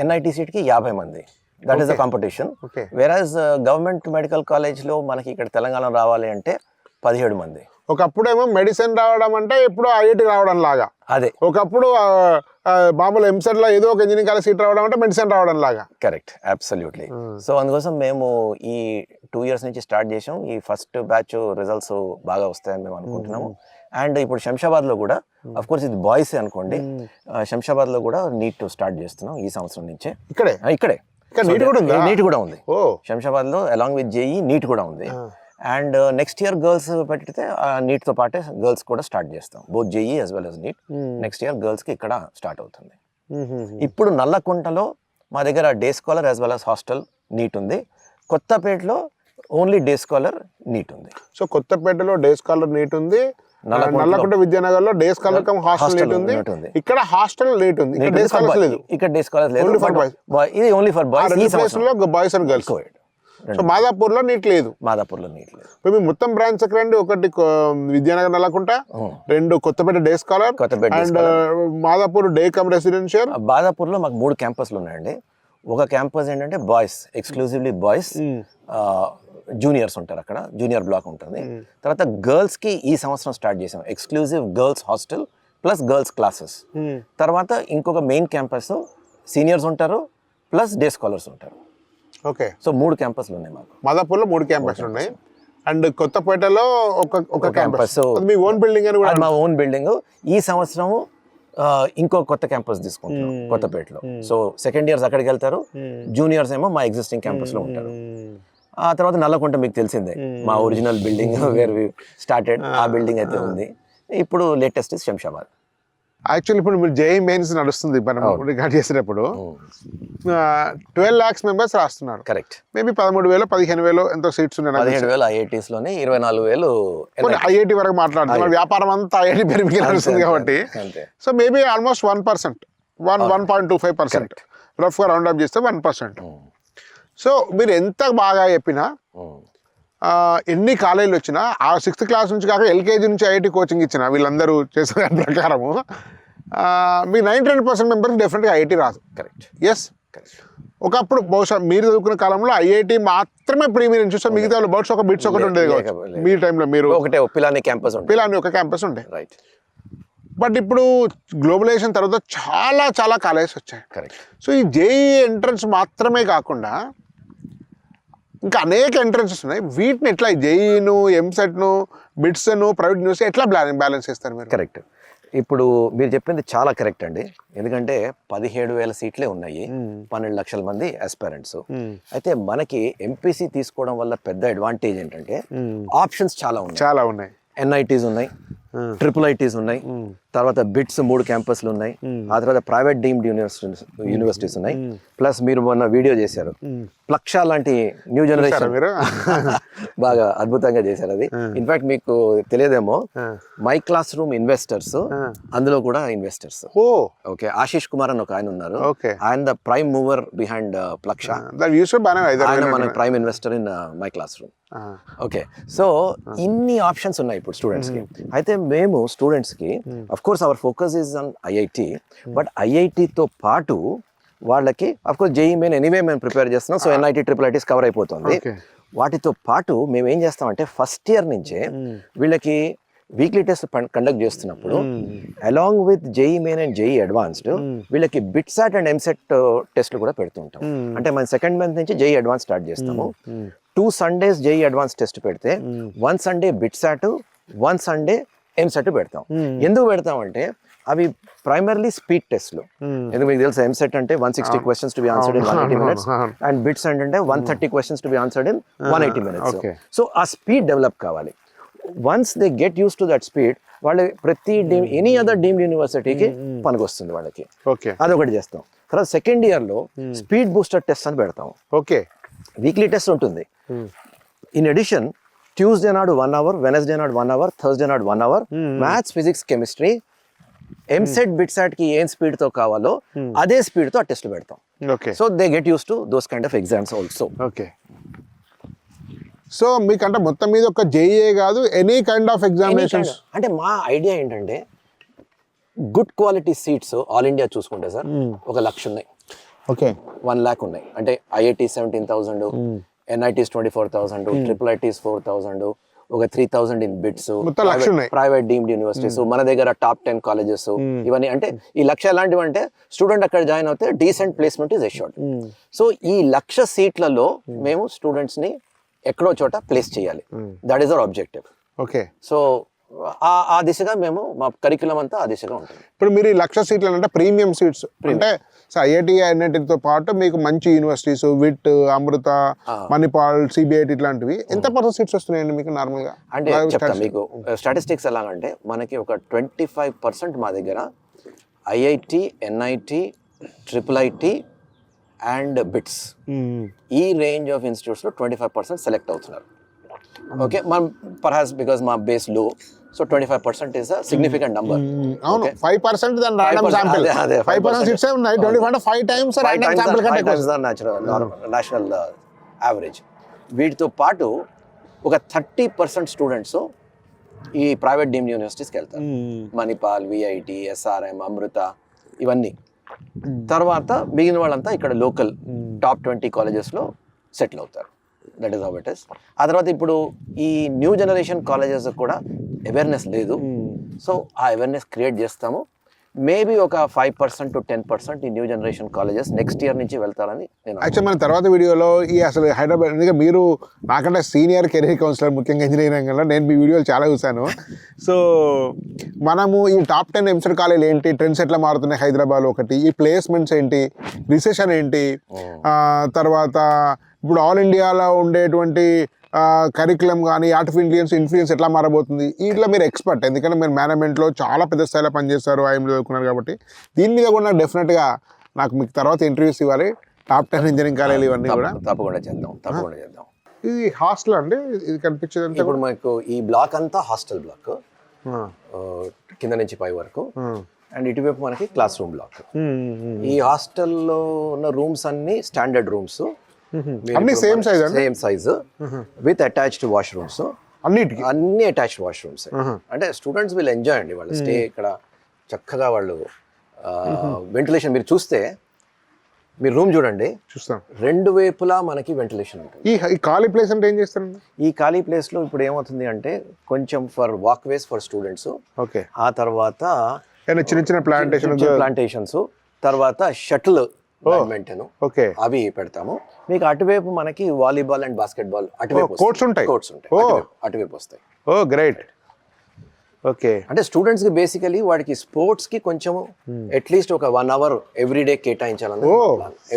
ఎన్ఐటి సీట్ కి 50 మంది. That is the competition. Whereas government medical college లో మనకి ఇక్కడ తెలంగాణ రావాలి అంటే 17 మంది. ఒకప్పుడేమో మెడిసిన్ రావడం అంటే ఇప్పుడు ఐఐటి రావడం లాగా, అదే. ఒకప్పుడు మామూలు ఎంసెట్ లో ఏదో ఒక ఇంజనీరింగ్ కాలేజ్ సీట్ రావడం అంటే మెడిసిన్ రావడం లాగా. Correct, absolutely. సో అందుకోసం మేము ఈ 2 years నుంచి స్టార్ట్ చేసాం. ఈ ఫస్ట్ బ్యాచ్ రిజల్ట్స్ బాగా వస్తాయని మేము అనుకుంటున్నాము. అండ్ ఇప్పుడు శంషాబాద్ లో కూడా, అఫ్ కోర్స్ ఇది బాయ్స్ అనుకోండి, శంషాబాద్ లో కూడా నీట్ స్టార్ట్ చేస్తున్నాం ఈ సంవత్సరం నుంచే. ఇక్కడే ఇక్కడ నీట్ కూడా ఉందా? నీట్ కూడా ఉంది. ఓ, శంషాబాద్ లో అలాంగ్ విత్ జేఈ నీట్ కూడా ఉంది. అండ్ నెక్స్ట్ ఇయర్ గర్ల్స్ పెడితే నీట్ తో పాటే గర్ల్స్ కూడా స్టార్ట్ చేస్తాం. Both JEE as well as NEET. Next year girls కి ఇక్కడ స్టార్ట్ అవుతుంది. ఇప్పుడు నల్లకుంటలో మా దగ్గర day scholar as well as hostel NEET ఉంది. కొత్తపేటలో ఓన్లీ డే స్కాలర్ నీట్ ఉంది. సో కొత్తపేటలో డే స్కాలర్ నీట్ ఉంది, నల్లకుంట విద్యానగర్ లో day scholar cum hostel NEET ఉంది, ఇక్కడ హాస్టల్ నీట్ ఉంది. ఇక్కడ డే స్కాలర్ లేదు, ఇక్కడ డే స్కాలర్ లేదు. Only for boys. ఇది ఓన్లీ ఫర్ బాయ్స్. ఈ ప్లేస్ లో boys and girls. So Madhapur లో నీట్ లేదు. మాదాపూర్ లో నీట్ లేదు. మీ మొత్తం బ్రాంచ్ రండి. ఒకటి Vidyanagar Nallakunta, 2 Kothapet day scholar and Madhapur day cum residential. Madhapur లో మాకు 3 క్యాంపస్లు ఉన్నాయండి. ఒక క్యాంపస్ ఏంటంటే బాయ్స్, ఎక్స్క్లూజివ్లీ బాయ్స్, జూనియర్స్ ఉంటారు అక్కడ, జూనియర్ బ్లాక్ ఉంటుంది. తర్వాత గర్ల్స్ కి ఈ సంవత్సరం స్టార్ట్ చేసాం exclusive girls hostel plus girls classes. తర్వాత ఇంకొక మెయిన్ క్యాంపస్ సీనియర్స్ ఉంటారు ప్లస్ డే స్కాలర్స్ ఉంటారు. ఓకే. సో 3 క్యాంపస్లు ఉన్నాయి మాకు. మాదాపూర్లో 3 క్యాంపస్లు ఉన్నాయి అండ్ కొత్తపేటలో ఒక క్యాంపస్. మీ ఓన్ బిల్డింగ్ అని కూడా? మా ఓన్ బిల్డింగ్. ఈ సంవత్సరం ఇంకో కొత్త క్యాంపస్ తీసుకుంటాం కొత్తపేటలో. సో సెకండ్ ఇయర్స్ అక్కడికి వెళ్తారు, జూనియర్స్ ఏమో మా ఎగ్జిస్టింగ్ క్యాంపస్ లో ఉంటారు. ఆ తర్వాత నల్లకుంట మీకు తెలిసిందే, మా original building where we started, ఆ బిల్డింగ్ అయితే ఉంది. ఇప్పుడు లేటెస్ట్ ఇస్ శంషాబాద్. యాక్చువల్లీ ఇప్పుడు మీరు జేఈ మెయిన్స్ నడుస్తుంది మనం రికార్డ్ చేసేటప్పుడు 12 lakhs మెంబర్స్ రాస్తున్నారు. కరెక్ట్. మేబీ 13,000 15,000 ఎంతో సీట్స్ ఉన్నాయి. 17,000 ఐఐటీస్ లోనే, 24,000 ఐఐటి వరకు మాట్లాడుతున్నారు. వ్యాపారం అంతా ఐఐటి పేరు మీద నడుస్తుంది కాబట్టి. సో మేబీ ఆల్మోస్ట్ 1%, 1.25% రఫ్ గా రౌండ్ అప్ చేస్తే 1%. సో మీరు ఎంత బాగా చెప్పినా, ఎన్ని కాలేజీలు వచ్చినా, ఆ 6th క్లాస్ నుంచి కాక ఎల్కేజీ నుంచి ఐఐటి కోచింగ్ ఇచ్చిన వీళ్ళందరూ చేసే దాని ప్రకారము మీ 99% మెంబర్స్ డెఫినెట్గా ఐఐటి రాదు. కరెక్ట్. ఎస్. ఒకప్పుడు బహుశా మీరు చదువుకున్న కాలంలో ఐఐటి మాత్రమే ప్రీమియం చూస్తే మిగతా వాళ్ళు బౌట్స్ ఒక బిట్స్ ఒకటి ఉండేది కావచ్చు. మీ టైంలో మీరు ఒకటే పిలాని క్యాంపస్, పిలాని ఒక క్యాంపస్ ఉండే. రైట్. బట్ ఇప్పుడు గ్లోబలైజేషన్ తర్వాత చాలా చాలా కాలేజెస్ వచ్చాయి. కరెక్ట్. సో ఈ జేఈ ఎంట్రన్స్ మాత్రమే కాకుండా ఇంకా అనేక ఎంట్రన్సెస్ ఉన్నాయి. వీటిని ఎట్లా జేఈను, ఎంసెట్ను, బిట్స్ను, ప్రైవేట్ న్యూస్ ఎట్లా బ్యాలెన్స్ చేస్తారు మీరు? కరెక్ట్. ఇప్పుడు మీరు చెప్పింది చాలా కరెక్ట్ అండి. ఎందుకంటే 17,000 సీట్లే ఉన్నాయి, 12 లక్షల మంది ఆస్పైరెంట్స్. అయితే మనకి ఎంపీసీ తీసుకోవడం వల్ల పెద్ద అడ్వాంటేజ్ ఏంటంటే ఆప్షన్స్ చాలా ఉన్నాయి. ఎన్ఐటీస్ ఉన్నాయి, ట్రిపుల్ ఐటీస్ ఉన్నాయి, తర్వాత బిట్స్ 3 క్యాంపస్లు ఉన్నాయి, ఆ తర్వాత ప్రైవేట్ డీమ్డ్ యూనివర్సిటీస్ ఉన్నాయి. ప్లస్ మీరు మొన్న వీడియో చేశారు, ప్లక్ష లాంటి న్యూ జనరేషన్ బాగా అద్భుతంగా చేశారు. అది ఇన్ఫాక్ట్ మీకు తెలియదేమో, మై క్లాస్ రూమ్ ఇన్వెస్టర్స్ అందులో కూడా ఇన్వెస్టర్స్. ఓకే. ఆశీష్ కుమార్ అని ఒక ఆయన ఉన్నారు, ఆయన the prime mover behind Plaksha. ఆయన మన prime investor in my classroom. Okay. So ఇన్ని ఆప్షన్స్ ఉన్నాయి ఇప్పుడు స్టూడెంట్స్ కి. అయితే మేము స్టూడెంట్స్ కి of course our focus is on IIT, but ఐఐటితో పాటు వాళ్ళకి of course JEE Main anyway మేము ప్రిపేర్ చేస్తున్నాం. So NIT, triple ITs cover అయిపోతుంది. వాటితో పాటు మేము ఏం చేస్తామంటే ఫస్ట్ ఇయర్ నుంచే వీళ్ళకి వీక్లీ టెస్ట్ కండక్ట్ చేస్తున్నప్పుడు along with JEE main and JEE advanced వీళ్ళకి బిట్సాట్ అండ్ ఎంసెట్ టెస్ట్లు కూడా పెడుతుంటాం. అంటే మన సెకండ్ మంత్ నుంచి జేఈ అడ్వాన్స్ స్టార్ట్ చేస్తాము. 2 Sundays జేఈ అడ్వాన్స్ టెస్ట్ పెడితే 1 Sunday బిట్సాట్, 1 Sunday ఎంసెట్ పెడతాం. ఎందుకు పెడతామంటే అవి ప్రైమర్లీ స్పీడ్ టెస్ట్లు. ఎందుకు మీకు తెలుసు, ఎంసెట్ అంటే 160 questions to be answered in 180 minutes and bits అంటే 130 questions to be answered in 180 minutes. So ఆ స్పీడ్ డెవలప్ కావాలి. Once they get use to that speed, వాళ్ళు ప్రతి ఎనీ అదర్ డీమ్డ్ యూనివర్సిటీకి పనికొస్తుంది వాళ్ళకి. అదొకటి చేస్తాం. తర్వాత సెకండ్ ఇయర్ లో స్పీడ్ బూస్టర్ టెస్ట్ అని పెడతాం. ఓకే. వీక్లీ టెస్ట్ ఉంటుంది. ఇన్ అడిషన్ ట్యూస్డే నాడు 1 hour, వెనస్డే నాడు 1 hour, థర్స్డే నాడు 1 hour, maths, physics, chemistry, EAMCET BITSAT కి ఏం స్పీడ్ తో కావాలో అదే స్పీడ్ తో ఆ టెస్ట్ పెడతాం. So they get use to those kind of exams also. Okay. So మీకంటే మొత్తం మీద ఒక జేఈఏ కాదు, ఎనీ కైండ్ ఆఫ్ ఎగ్జామినేషన్స్. అంటే మా ఐడియా ఏంటంటే good quality seats all India చూసుకుంటే సార్ 1,00,000 ఉన్నాయి. ఓకే. 1 lakh ఉన్నాయి. అంటే ఐఐటి 17,000, ఎన్ఐటీస్ 24,000, ట్రిపుల్ ఐటీస్ 4,000, ఒక 3,000 in bits, private deemed universities, మన దగ్గర టాప్ 10 కాలేజెస్, ఇవన్నీ. అంటే ఈ 1,00,000 ఎలాంటివి అంటే స్టూడెంట్ అక్కడ జాయిన్ అవుతే decent placement is assured. So ఈ 1,00,000 సీట్లలో మేము స్టూడెంట్స్ ని ఎక్కడో చోట ప్లేస్ చేయాలి. That is hour objective. Okay. So ఆ దిశగా మేము మా కరికులం అంతా ఆ దిశగా ఉంటుంది. ఇప్పుడు మీరు ఈ 1,00,000 సీట్లు అంటే ప్రీమియం సీట్స్ అంటే ఐఐటి అన్నిటితో పాటు మీకు మంచి యూనివర్సిటీస్ విట్, అమృత, మణిపాల్, సిబిఐటి ఇట్లాంటివి ఎంత పర్సెంట్ సీట్స్ వస్తున్నాయండి మీకు నార్మల్గా? అంటే చెప్తాను మీకు స్టాటిస్టిక్స్ ఎలాగంటే మనకి ఒక 25% మా దగ్గర IIT, NIT, IIIT and bits ఈ రేంజ్ ఆఫ్ ఇన్స్టిట్యూట్స్లో 25% సెలెక్ట్ అవుతున్నారు. ఓకే, మనం పర్హాప్స్ బికాస్ మా బేస్ లో, so 25% is a significant number. అవును, 5% దాని రాండమ్ శాంపిల్, 5% సీట్స్ ఉన్నాయి, 5 టైమ్స్ రాండమ్ శాంపిల్ కంటే ఎక్కువ నేషనల్ యావరేజ్. వీటితో పాటు ఒక 30% స్టూడెంట్స్ ఈ ప్రైవేట్ డీమ్డ్ యూనివర్సిటీస్కి వెళ్తారు. మణిపాల్, విఐటి, ఎస్ఆర్ఎం, అమృత ఇవన్నీ. తర్వాత మిగిలిన వాళ్ళంతా ఇక్కడ లోకల్ టాప్ 20 కాలేజెస్లో సెటిల్ అవుతారు. That is how it is. ఆ తర్వాత ఇప్పుడు ఈ న్యూ జనరేషన్ కాలేజెస్ కూడా అవేర్నెస్ లేదు. సో ఆ అవేర్నెస్ క్రియేట్ చేస్తాము. మేబీ ఒక 5% to 10% ఈ new generation colleges next year నుంచి వెళ్తారని నేను. యాక్చువల్ మన తర్వాత వీడియోలో ఈ అసలు హైదరాబాద్, ఎందుకంటే మీరు నాకంటే సీనియర్ కెరీర్ కౌన్సిలర్, ముఖ్యంగా ఇంజనీరింగ్ రంగంలో నేను మీ వీడియోలు చాలా చూశాను. సో మనము ఈ టాప్ 10 ఎంసెట్ కాలేజీలు ఏంటి, ట్రెండ్స్ ఎట్లా మారుతున్నాయి హైదరాబాద్లో ఒకటి, ఈ ప్లేస్మెంట్స్ ఏంటి, రిసెషన్ ఏంటి, తర్వాత ఇప్పుడు ఆల్ ఇండియాలో ఉండేటువంటి కరికులం కానీ ఆర్టిఫిషియల్ ఇన్ఫ్లుయెన్స్ ఎట్లా మారబోతుంది, ఇట్లా మీరు ఎక్స్పర్ట్. ఎందుకంటే మీరు మేనేజ్మెంట్లో చాలా పెద్ద స్థాయిలో పనిచేస్తారు, ఐఎంలో చదువుకున్నారు కాబట్టి దీని మీద కూడా నాకు డెఫినెట్గా మీకు తర్వాత ఇంటర్వ్యూస్ ఇవ్వాలి. టాప్ 10 ఇంజనీరింగ్ కాలేజీలు ఇవన్నీ కూడా తప్పకుండా చేద్దాం. ఇది హాస్టల్ అండి, ఇది కనిపించేది ఇప్పుడు మనకు ఈ బ్లాక్ అంతా హాస్టల్ బ్లాక్, కింద నుంచి పై వరకు. అండ్ ఇటువైపు మనకి క్లాస్ రూమ్ బ్లాక్. ఈ హాస్టల్లో ఉన్న రూమ్స్ అన్ని స్టాండర్డ్ రూమ్స్, అన్ని same size with attached washrooms. అన్ని అటాచ్డ్ వాష్రూమ్స్. అంటే స్టూడెంట్స్ విల్ ఎంజాయ్ అండి, వాళ్ళు స్టే ఇక్కడ చక్కగా వాళ్ళు వెంటిలేషన్. మీరు చూస్తే మీరు రూమ్ చూడండి, చూస్తాం, 2 వైపులా మనకి వెంటిలేషన్ ఉంటుంది. ఈ ఖాళీ ప్లేస్ అంటే ఏం చేస్తారండి? ఈ ఖాళీ ప్లేస్ లో ఇప్పుడు ఏమవుతుంది అంటే కొంచెం for walk ways for students. Okay, ఆ తర్వాత చిన్న ప్లాంటేషన్స్, తర్వాత షటిల్ బ్యాడ్మింటన్, ఓకే, అవి పెడతాము. మీకు అటువైపు మనకి వాలీబాల్ అండ్ బాస్కెట్బాల్ అటువైపు కోర్ట్స్ ఉంటాయి, అటువైపు వస్తాయి. ఓ గ్రేట్. ఓకే, అంటే స్టూడెంట్స్ కి బేసికలీ వాడికి స్పోర్ట్స్ కి కొంచెం అట్లీస్ట్ ఒక 1 hour ఎవ్రీడే కేటాయించాలని.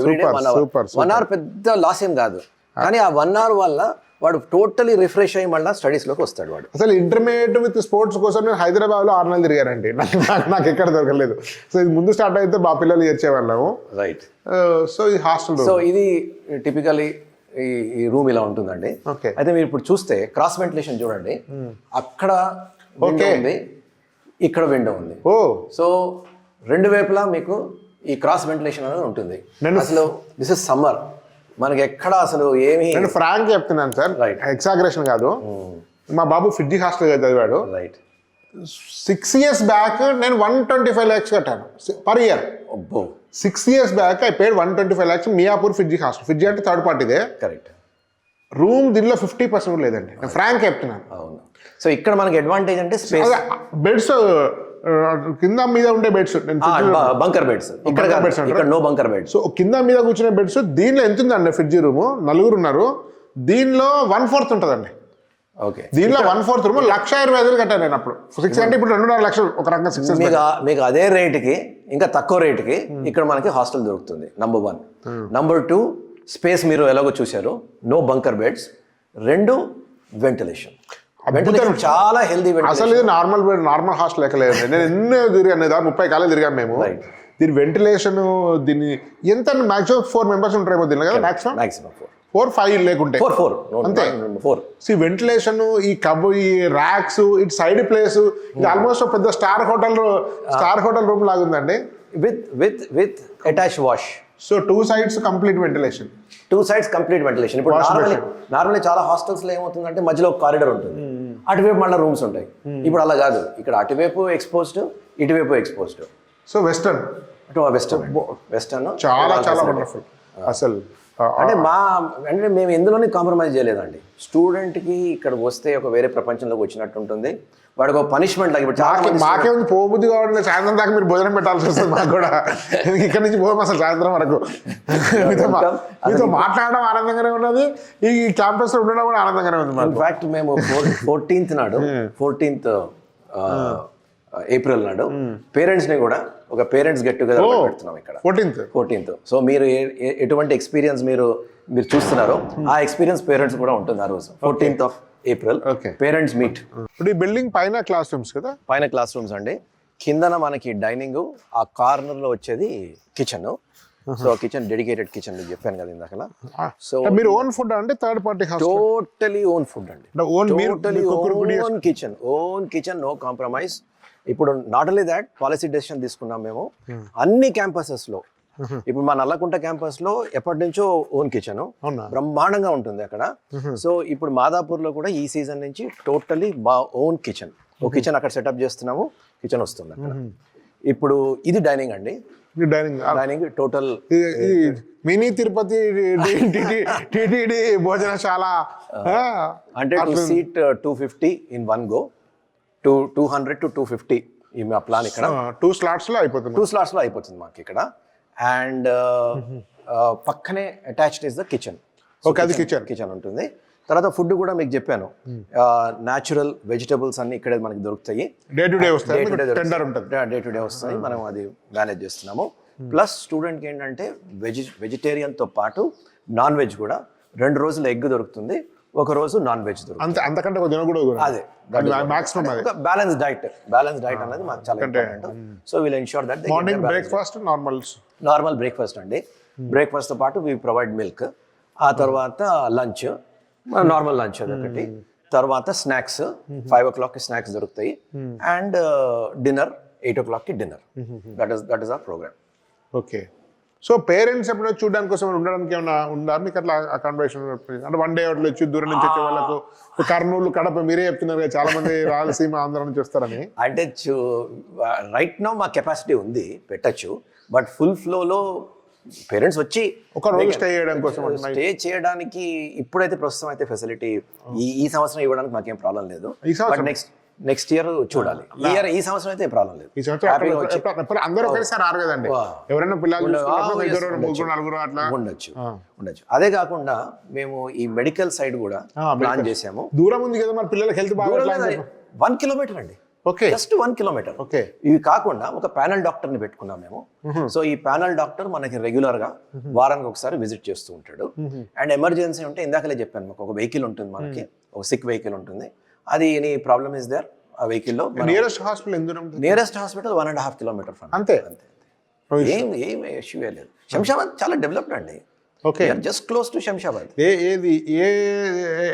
Everyday 1 hour. 1 hour పెద్ద లాస్ ఏం కాదు, కానీ ఆ 1 hour వల్ల వాడు టోటలీ రిఫ్రెష్ అయ్యి మళ్ళీ స్టడీస్ లోకి వస్తాడు. వాడు అసలు ఇంటర్మీడియట్ విత్ స్పోర్ట్స్ కోసం నేను హైదరాబాద్ లో 6 నెలలు తిరిగానండి. నాకు ఎక్కడ దొరకలేదు. సో ఇది ముందు స్టార్ట్ అయితే మా పిల్లలు చేర్చేవాళ్ళము. రైట్. సో ఇది హాస్టల్. సో ఇది టిపికలీ ఈ రూమ్ ఇలా ఉంటుందండి. అయితే మీరు ఇప్పుడు చూస్తే క్రాస్ వెంటిలేషన్ చూడండి, అక్కడ విండో ఉంది, ఇక్కడ విండో ఉంది. సో 2 వైపులా మీకు ఈ క్రాస్ వెంటిలేషన్ అనేది ఉంటుంది. అసలు దిస్ ఇస్ సమ్మర్, మనకి ఎక్కడ అసలు ఏమి. నేను ఫ్రాంక్ చెప్తున్నాను సార్, ఎగ్జాగరేషన్ కాదు. మా బాబు ఫిడ్జీ హాస్టల్ చదివాడు. రైట్. 6 years బ్యాక్ నేను 125 lakhs కట్టాను per year. 6 years back I paid 125 lakhs Miyapur FIITJEE hostel. FIITJEE అంటే థర్డ్ పార్టీదే. కరెక్ట్. రూమ్ దీనిలో 50% లేదండి. నేను ఫ్రాంక్ చెప్తున్నాను. అవును. సో ఇక్కడ మనకి అడ్వాంటేజ్ అంటే స్పేస్. బెడ్స్ కింద మీద ఉండే బెడ్స్, బంకర్ బెడ్స్. ఇక్కడ నో బంకర్ బెడ్స్. సో కింద మీద కూర్చునే బెడ్స్ దీనిలో ఎంత ఉందండి? ఫ్రిడ్జ్ రూమ్ 4 ఉన్నారు, దీనిలో 1/4 ఉంటుందండి. ఓకే, దీనిలో 1/4 రూమ్ 1,20,000 కట్టాను నేను అప్పుడు. 6 అంటే ఇప్పుడు 2.5 లక్షలు ఒక రకంగా. 6 మీకు అదే రేటుకి, ఇంకా తక్కువ రేటుకి ఇక్కడ మనకి హాస్టల్ దొరుకుతుంది. నంబర్ 1. నంబర్ 2, స్పేస్ మీరు ఎలాగో చూశారు, నో బంకర్ బెడ్స్. 2, వెంటిలేషన్ చాలా హెల్దీ. అసలు ఇది నార్మల్ హాస్టల్ లెక్కలేదు. నేను ఎన్నో తిరిగాను, 30 కాలేజ్ తిరిగాను మేము. దీని వెంటిలేషన్, దీన్ని ఎంత మాక్సిమం 4 members ఉంటారేమో దీనిలో కదా, మాక్సిమం 4-5 లేకుంటే 4 అంతే. వెంటిలేషన్, ఈ కబ్, ఈ ర్యాక్స్, ఇటు సైడ్ ప్లేస్, ఇది ఆల్మోస్ట్ పెద్ద స్టార్ హోటల్ రూమ్ లాగా ఉందండి, with attach wash. So 2 sides complete ventilation. 2 sides complete ventilation. ఇప్పుడు నార్మల్లీ చాలా హాస్టల్స్ లో ఏమవుతుందంటే మధ్యలో ఒక కారిడార్ ఉంటుంది, అటువైపు మళ్ళీ రూమ్స్ ఉంటాయి. ఇప్పుడు అలా కాదు, ఇక్కడ అటువైపు ఎక్స్పోజ్డ్, ఇటువైపు ఎక్స్పోజ్డ్. సో వెస్టర్న్ చాలా చాలా వండర్ఫుల్. అసలు అంటే మేము ఎందులోనే కాంప్రమైజ్ చేయలేదండి. స్టూడెంట్కి ఇక్కడ వస్తే ఒక వేరే ప్రపంచంలోకి వచ్చినట్టు ఉంటుంది. వాడికి ఒక పనిష్మెంట్ లాగా. మాకేముంది, పోబుద్ది కావాలి, సాయంత్రం దాకా మీరు భోజనం పెట్టాల్సి వస్తుంది మాకు కూడా. ఇక్కడ నుంచి పోదాం అసలు సాయంత్రం వరకు. మీతో మాట్లాడడం ఆనందంగానే ఉన్నది, ఈ క్యాంపస్ లో ఉండడం కూడా ఆనందంగానే ఉంది. ఇన్ఫాక్ట్ మేము 14th నాడు, 14th ఏప్రిల్ నాడు పేరెంట్స్ ని కూడా ఒక పేరెంట్స్ గెట్ టుగెదర్ పెడుతున్నాం ఇక్కడ 14th. సో మీరు ఎటువంటి ఎక్స్పీరియన్స్ మీరు చూస్తున్నారో ఆ ఎక్స్పీరియన్స్ పేరెంట్స్ కూడా ఉంటుంది ఆ రోజు 14th of April parents meet. ఇప్పుడు ఈ బిల్డింగ్ పైన క్లాస్ రూమ్స్ కదా? పైన క్లాస్ రూమ్స్ అండి, కిందన మనకి డైనింగ్, ఆ కార్నర్ లో వచ్చేది kitchen. So kitchen dedicated kitchen చెప్పాను కదా ఇందాక. సో మీరు ఓన్ ఫుడ్ అంటే third party totally own food అండి, totally own kitchen, no compromise. ఇప్పుడు not only that, policy decision తీసుకున్నాం మేము అన్ని క్యాంపసెస్ లో. ఇప్పుడు మా నల్లకుంట క్యాంపస్ లో ఎప్పటి నుంచో ఓన్ కిచెన్ బ్రహ్మాండంగా ఉంటుంది అక్కడ. సో ఇప్పుడు మాదాపూర్ లో కూడా ఈ సీజన్ నుంచి టోటలీ మా ఓన్ కిచెన్, ఓ కిచెన్ అక్కడ సెటప్ చేస్తున్నాము, కిచెన్ వస్తుంది అక్కడ. ఇప్పుడు ఇది డైనింగ్ అండి, dining total mini Tirupati TTD భోజనశాల. అంటే to seat 250 in one go, 200 to 250 ఈ మా ప్లాన్ ఇక్కడ. 2 slots లో అయిపోతుంది మాకు ఇక్కడ. అండ్ పక్కనే అటాచ్డ్ ఇస్ ద కిచెన్. అది కిచెన్ ఉంటుంది. తర్వాత ఫుడ్ కూడా మీకు చెప్పాను, న్యాచురల్ వెజిటబుల్స్ అన్ని ఇక్కడే మనకి దొరుకుతాయి. డే టు డే వస్తాయి, మనం అది మేనేజ్ చేస్తున్నాము. ప్లస్ స్టూడెంట్కి ఏంటంటే వెజిటేరియన్తో పాటు నాన్ వెజ్ కూడా 2 రోజులు ఎగ్ దొరుకుతుంది, ఒక రోజు నాన్ వెజ్ దొరుకుతుంది. అంతకంటే అదే బ్యాలెన్స్ డైట్ అనేది మాకు చాలా important. So will ensure that morning breakfast normal breakfast అండి. బ్రేక్ఫాస్ట్ తో పాటు వి ప్రొవైడ్ మిల్క్. ఆ తర్వాత లంచ్, నార్మల్ లంచ్ అదొకటి. తర్వాత స్నాక్స్ 5 o'clock స్నాక్స్ దొరుకుతాయి. And dinner 8 o'clock dinner. That is our program. Okay. So parents ఎప్పుడైనా చూడడానికి కోసం ఉండడానికి ఏమైనా ఉందా మీకు అట్లా అకామిడేషన్? అంటే వన్ డే అట్లా వచ్చి దూరం నుంచి వచ్చే వాళ్ళకు, కర్నూలు, కడప మీరే చెప్తున్నారు కదా చాలా మంది రాయలసీమ, ఆంధ్ర నుంచి వస్తారని. అంటే రైట్ నౌ మా కెపాసిటీ ఉంది, పెట్టచ్చు. బట్ ఫుల్ ఫ్లోలో పేరెంట్స్ వచ్చి ఒక రోజు స్టే చేయడానికి ఇప్పుడైతే ప్రస్తుతం అయితే ఫెసిలిటీ ఈ సంవత్సరం ఇవ్వడానికి మాకేం ప్రాబ్లం లేదు. నెక్స్ట్ ఇయర్ చూడాలి. ఈ సంవత్సరం అయితే ప్రాబ్లం లేదు. అందరూ ఒకసారి రారు కదండి, ఎవరైనా పిల్లలు ఉండొచ్చు. అదే కాకుండా మేము ఈ మెడికల్ సైడ్ కూడా ప్లాన్ చేసాము. దూరం ఉంది కదా మరి పిల్లలకి హెల్త్ బాగా. 1 kilometer అండి, జస్ట్ 1 kilometer. ఇవి కాకుండా ఒక ప్యానల్ డాక్టర్ ని పెట్టుకున్నాం మేము. సో ఈ ప్యానల్ డాక్టర్ మనకి రెగ్యులర్ గా వారానికి ఒకసారి విజిట్ చేస్తూ ఉంటాడు. అండ్ ఎమర్జెన్సీ ఉంటే ఇందాకలే చెప్పాను, మాకు ఒక వెహికల్ ఉంటుంది, మనకి ఒక సిక్ వెహికల్ ఉంటుంది. అది ఎనీ ప్రాబ్లమ్ ఇస్ దేర్, ఆ వెహికల్ లో నియరెస్ట్ హాస్పిటల్ 1.5 kilometer అంతే. ఏం ఇష్యూ లేదు. శంషాబాద్ చాలా డెవలప్డ్ అండి. Just close to Shamshabad.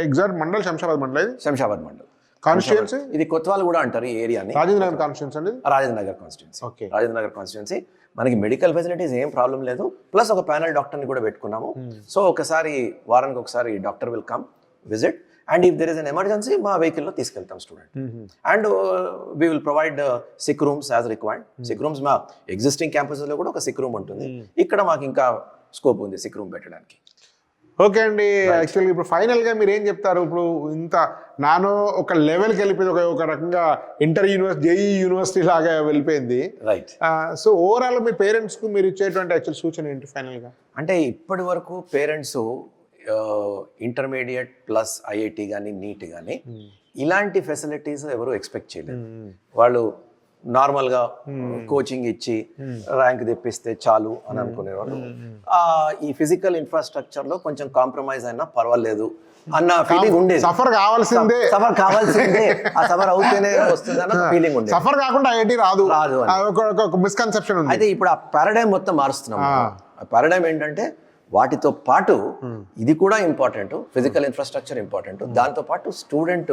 Exact mandal Shamshabad mandal constituency. ఇది కొత్వాల్ కూడా అంటారు ఈ ఏరియాని. రాజేంద్ర నగర్ కాన్స్టిట్యుయెన్సీ. రాజేంద్ర నగర్ కాన్స్టిట్యుయెన్సీ. మనకి మెడికల్ ఫెసిలిటీస్ ఏం ప్రాబ్లం లేదు. ప్లస్ ఒక ప్యానల్ డాక్టర్ ని కూడా పెట్టుకున్నాము. సో ఒకసారి వారానికి ఒకసారి doctor will come visit. And if there is an emergency మా వెహికల్లో తీసుకెళ్తాం student. And we will provide sick rooms as required. Sick rooms మా ఎగ్జిస్టింగ్ క్యాంపస్లో కూడా ఒక సిక్ రూమ్ ఉంటుంది. ఇక్కడ మాకు ఇంకా స్కోప్ ఉంది సిక్ రూమ్ పెట్టడానికి. ఓకే అండి. యాక్చువల్గా ఇప్పుడు ఫైనల్గా మీరు ఏం చెప్తారు? ఇప్పుడు ఇంత నానో ఒక లెవెల్కి వెళ్ళిపోయింది, ఒక రకంగా జేఈ యూనివర్సిటీ లాగా వెళ్ళిపోయింది. రైట్. సో ఓవరాల్ మీ పేరెంట్స్కు మీరు ఇచ్చేటువంటి యాక్చువల్ సూచన ఏంటి ఫైనల్గా? అంటే ఇప్పటి వరకు పేరెంట్స్ ఇంటర్మీడియట్ ప్లస్ ఐఐటి కానీ నీట్ కానీ ఇలాంటి ఫెసిలిటీస్ ఎవరు ఎక్స్పెక్ట్ చేయలేదు. వాళ్ళు నార్మల్గా కోచింగ్ ఇచ్చి ర్యాంక్ తెప్పిస్తే చాలు అని అనుకునేవాళ్ళు. ఈ ఫిజికల్ ఇన్ఫ్రాస్ట్రక్చర్ లో కొంచెం కాంప్రమైజ్ అయినా పర్వాలేదు అన్న ఫీలింగ్ ఉండేది. సఫర్ కావాల్సిందే, ఆ సఫర్ అవుతేనే వస్తుంది అన్న ఫీలింగ్ ఉండేది. సఫర్ కాకుండా ఐఐటి రాదు ఒక మిస్కన్సెప్షన్ ఉంది. అయితే ఇప్పుడు ఆ పారాడైమ్ మొత్తం మారుస్తున్నాం. ఆ పారాడైమ్ ఏంటంటే వాటితో పాటు ఇది కూడా ఇంపార్టెంట్, ఫిజికల్ ఇన్ఫ్రాస్ట్రక్చర్ ఇంపార్టెంట్, దాంతో పాటు student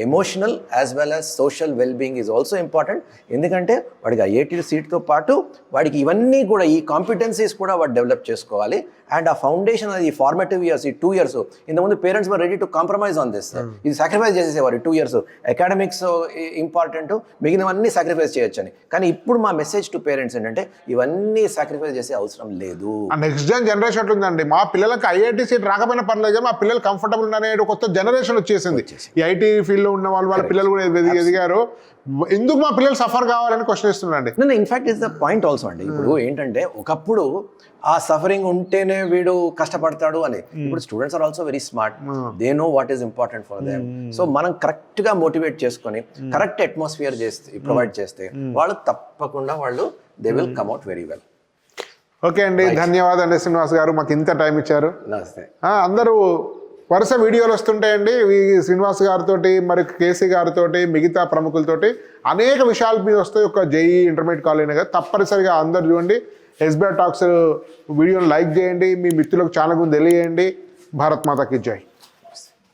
emotional as well as social well being is also important. ఎందుకంటే వాడికి ఐఐటి సీట్తో పాటు వాడికి ఇవన్నీ కూడా ఈ కాంపిటెన్సీస్ కూడా వాడు డెవలప్ చేసుకోవాలి. అండ్ ఆ ఫౌండేషన్ అది ఫార్మేటివ్ ఇయర్స్, ఈ 2 years ఇంతకుముందు parents were ready to compromise on this. ఇది సాక్రిఫైస్ చేసేసేవారు 2 years. అకాడమిక్స్ ఇంపార్టెంట్, మిగిలినవన్నీ సాక్రిఫైస్ చేయొచ్చు అని. కానీ ఇప్పుడు మా మెసేజ్ టు పేరెంట్స్ ఏంటంటే ఇవన్నీ సాక్రిఫైస్ చేసే అవసరం లేదు. నెక్స్ట్ జనరేషన్ ఉందండి, మా పిల్లలకి ఐఐటి సీట్ రాకపోయినా పర్లేదు, మా పిల్లలు కంఫర్టబుల్ అనే కొత్త జనరేషన్ వచ్చేసింది. ఈ ఐటీ ఫీల్డ్ ఫీల్డ్ లో ఉన్న వాళ్ళ పిల్లలు కూడా ఎదిగారు, ఎందుకు మా పిల్లలు సఫర్ కావాలని క్వశ్చన్ ఇస్తున్నారండి. In fact is the point also అండి. ఇప్పుడు ఏంటంటే ఒకప్పుడు ఆ సఫరింగ్ ఉంటేనే వీడు కష్టపడతాడు అని. ఇప్పుడు students are also very smart, they know what is important for them. So మనం కరెక్ట్ గా మోటివేట్ చేసుకొని కరెక్ట్ అట్మాస్ఫియర్ ప్రొవైడ్ చేస్తే వాళ్ళు తప్పకుండా they will come out very well. Okay అండి, ధన్యవాదాలు శ్రీనివాస్ గారు, మాకు ఇంత టైం ఇచ్చారు. నమస్తే. అందరూ వరుస వీడియోలు వస్తుంటాయండి శ్రీనివాస్ గారితో, మరి కేసీ గారితో, మిగతా ప్రముఖులతోటి అనేక విషయాల మీద వస్తాయి. ఒక జేఈ ఇంటర్మీడియట్ కాలేజ్ కదా, తప్పనిసరిగా అందరు చూడండి. ఎస్బీఐ టాక్స్ వీడియోని లైక్ చేయండి, మీ మిత్రులకు చాలా మంది తెలియజేయండి. భారత్ మాతాకి జై.